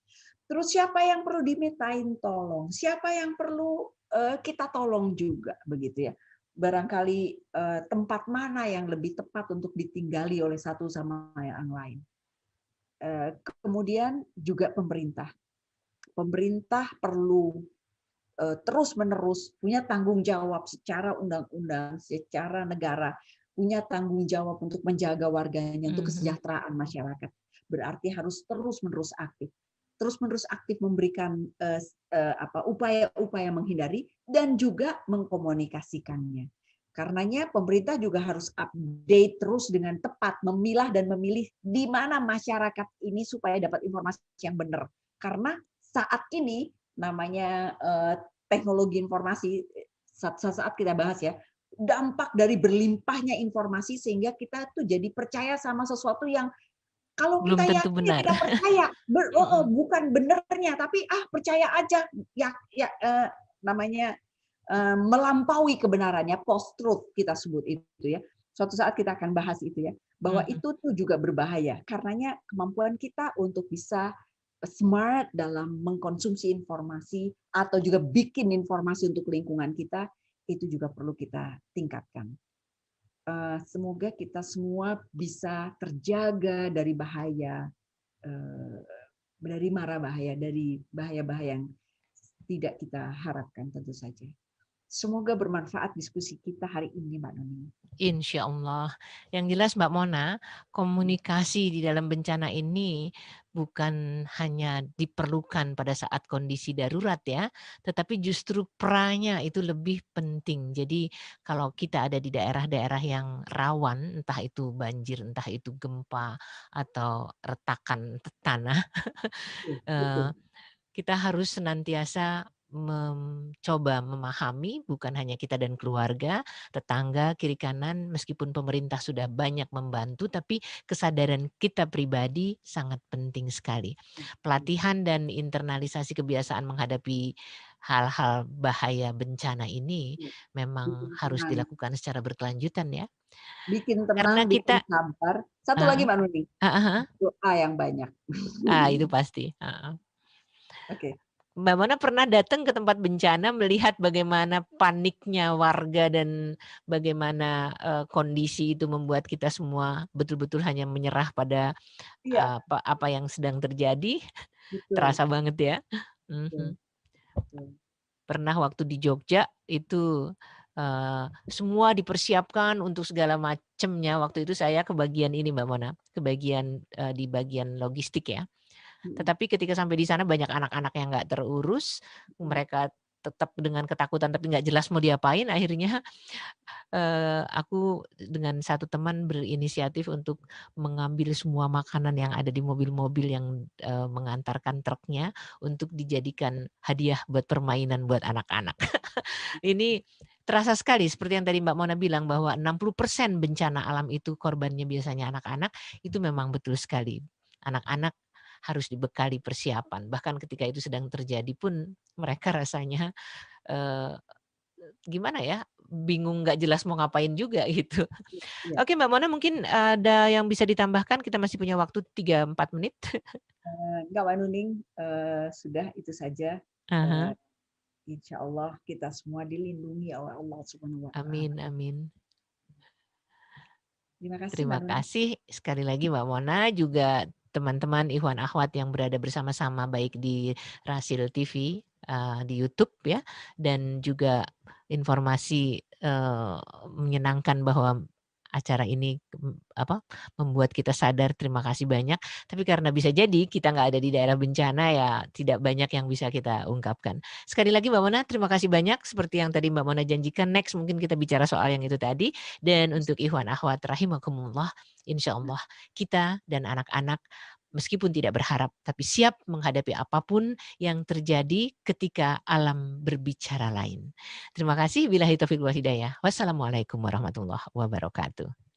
Terus siapa yang perlu dimintain tolong? Siapa yang perlu kita tolong juga begitu ya. Barangkali tempat mana yang lebih tepat untuk ditinggali oleh satu sama yang lain. Kemudian juga pemerintah. Pemerintah perlu terus-menerus punya tanggung jawab secara undang-undang, secara negara, punya tanggung jawab untuk menjaga warganya, untuk Mhm. kesejahteraan masyarakat. Berarti harus terus-menerus aktif. Terus-menerus aktif memberikan upaya-upaya menghindari dan juga mengkomunikasikannya. Karenanya pemerintah juga harus update terus dengan tepat, memilah dan memilih di mana masyarakat ini supaya dapat informasi yang benar. Karena saat ini namanya teknologi informasi, saat kita bahas ya, dampak dari berlimpahnya informasi sehingga kita tuh jadi percaya sama sesuatu yang kalau Belum kita tentu yakin ya benar. kita percaya, Mhm. bukan benernya, tapi percaya aja, ya, ya namanya melampaui kebenarannya, post truth kita sebut itu ya. Suatu saat kita akan bahas itu ya, bahwa Mhm. itu tuh juga berbahaya. Karenanya kemampuan kita untuk bisa smart dalam mengkonsumsi informasi atau juga bikin informasi untuk lingkungan kita itu juga perlu kita tingkatkan. Semoga kita semua bisa terjaga dari bahaya, eh, dari mara bahaya, dari bahaya-bahaya yang tidak kita harapkan tentu saja. Semoga bermanfaat diskusi kita hari ini, Mbak Nuni. Insya Allah. Yang jelas Mbak Mona, komunikasi di dalam bencana ini bukan hanya diperlukan pada saat kondisi darurat ya, tetapi justru perannya itu lebih penting. Jadi kalau kita ada di daerah-daerah yang rawan, entah itu banjir, entah itu gempa, atau retakan tanah, Betul, eee betul. kita harus senantiasa mencoba memahami bukan hanya kita dan keluarga, tetangga, kiri kanan, meskipun pemerintah sudah banyak membantu, tapi kesadaran kita pribadi sangat penting sekali. Pelatihan dan internalisasi kebiasaan menghadapi hal-hal bahaya bencana ini Iya, memang bikin harus tenang, dilakukan secara berkelanjutan ya. bikin tenang, Karena bikin kita sabar. Satu lagi, heeh, Mbak Nuni, heeh heeh, doa yang banyak. itu pasti, heeh. Oke. Mbak Mana pernah datang ke tempat bencana melihat bagaimana paniknya warga dan bagaimana, kondisi itu membuat kita semua betul-betul hanya menyerah pada Iya, apa yang sedang terjadi, betul, terasa banget ya. betul, Mhm. betul. Pernah waktu di Jogja itu, semua dipersiapkan untuk segala macamnya, waktu itu saya kebagian ini Mbak Mona, kebagian, di bagian logistik ya. Mhm, Tetapi ketika sampai di sana banyak anak-anak yang nggak terurus, mhm, mereka tetap dengan ketakutan tapi nggak jelas mau diapain, akhirnya, aku dengan satu teman berinisiatif untuk mengambil semua makanan yang ada di mobil-mobil yang, mengantarkan truknya untuk dijadikan hadiah buat permainan buat anak-anak. Ini terasa sekali seperti yang tadi Mbak Mona bilang bahwa 60% bencana alam itu korbannya biasanya anak-anak, itu memang betul sekali. Anak-anak harus dibekali persiapan, bahkan ketika itu sedang terjadi pun mereka rasanya, eee, gimana ya, bingung nggak jelas mau ngapain juga gitu. iya. Oke Mbak Mona mungkin ada yang bisa ditambahkan? Kita masih punya waktu 3 4 menit. Enggak, Mbak Nuning, sudah itu saja. Ah. Eee, Insya Allah kita semua dilindungi oleh Allah Subhanahu wa taala. Amin amin. Terima kasih, Mbak Terima Nuning. kasih sekali lagi Mbak Mona, juga teman-teman ikhwan akhwat yang berada bersama-sama baik di Rasil TV, di YouTube ya, dan juga informasi, menyenangkan bahwa acara ini, membuat kita sadar terima kasih banyak, tapi karena bisa jadi kita nggak ada di daerah bencana ya tidak banyak yang bisa kita ungkapkan. Sekali lagi Mbak Mona terima kasih banyak seperti yang tadi Mbak Mona janjikan next mungkin kita bicara soal yang itu tadi, dan untuk ikhwan akhwat rahimakumullah, insyaallah kita dan anak-anak meskipun tidak berharap tapi siap menghadapi apapun yang terjadi ketika alam berbicara lain. Terima kasih, billahi taufiq wal hidayah. Wassalamualaikum warahmatullahi wabarakatuh.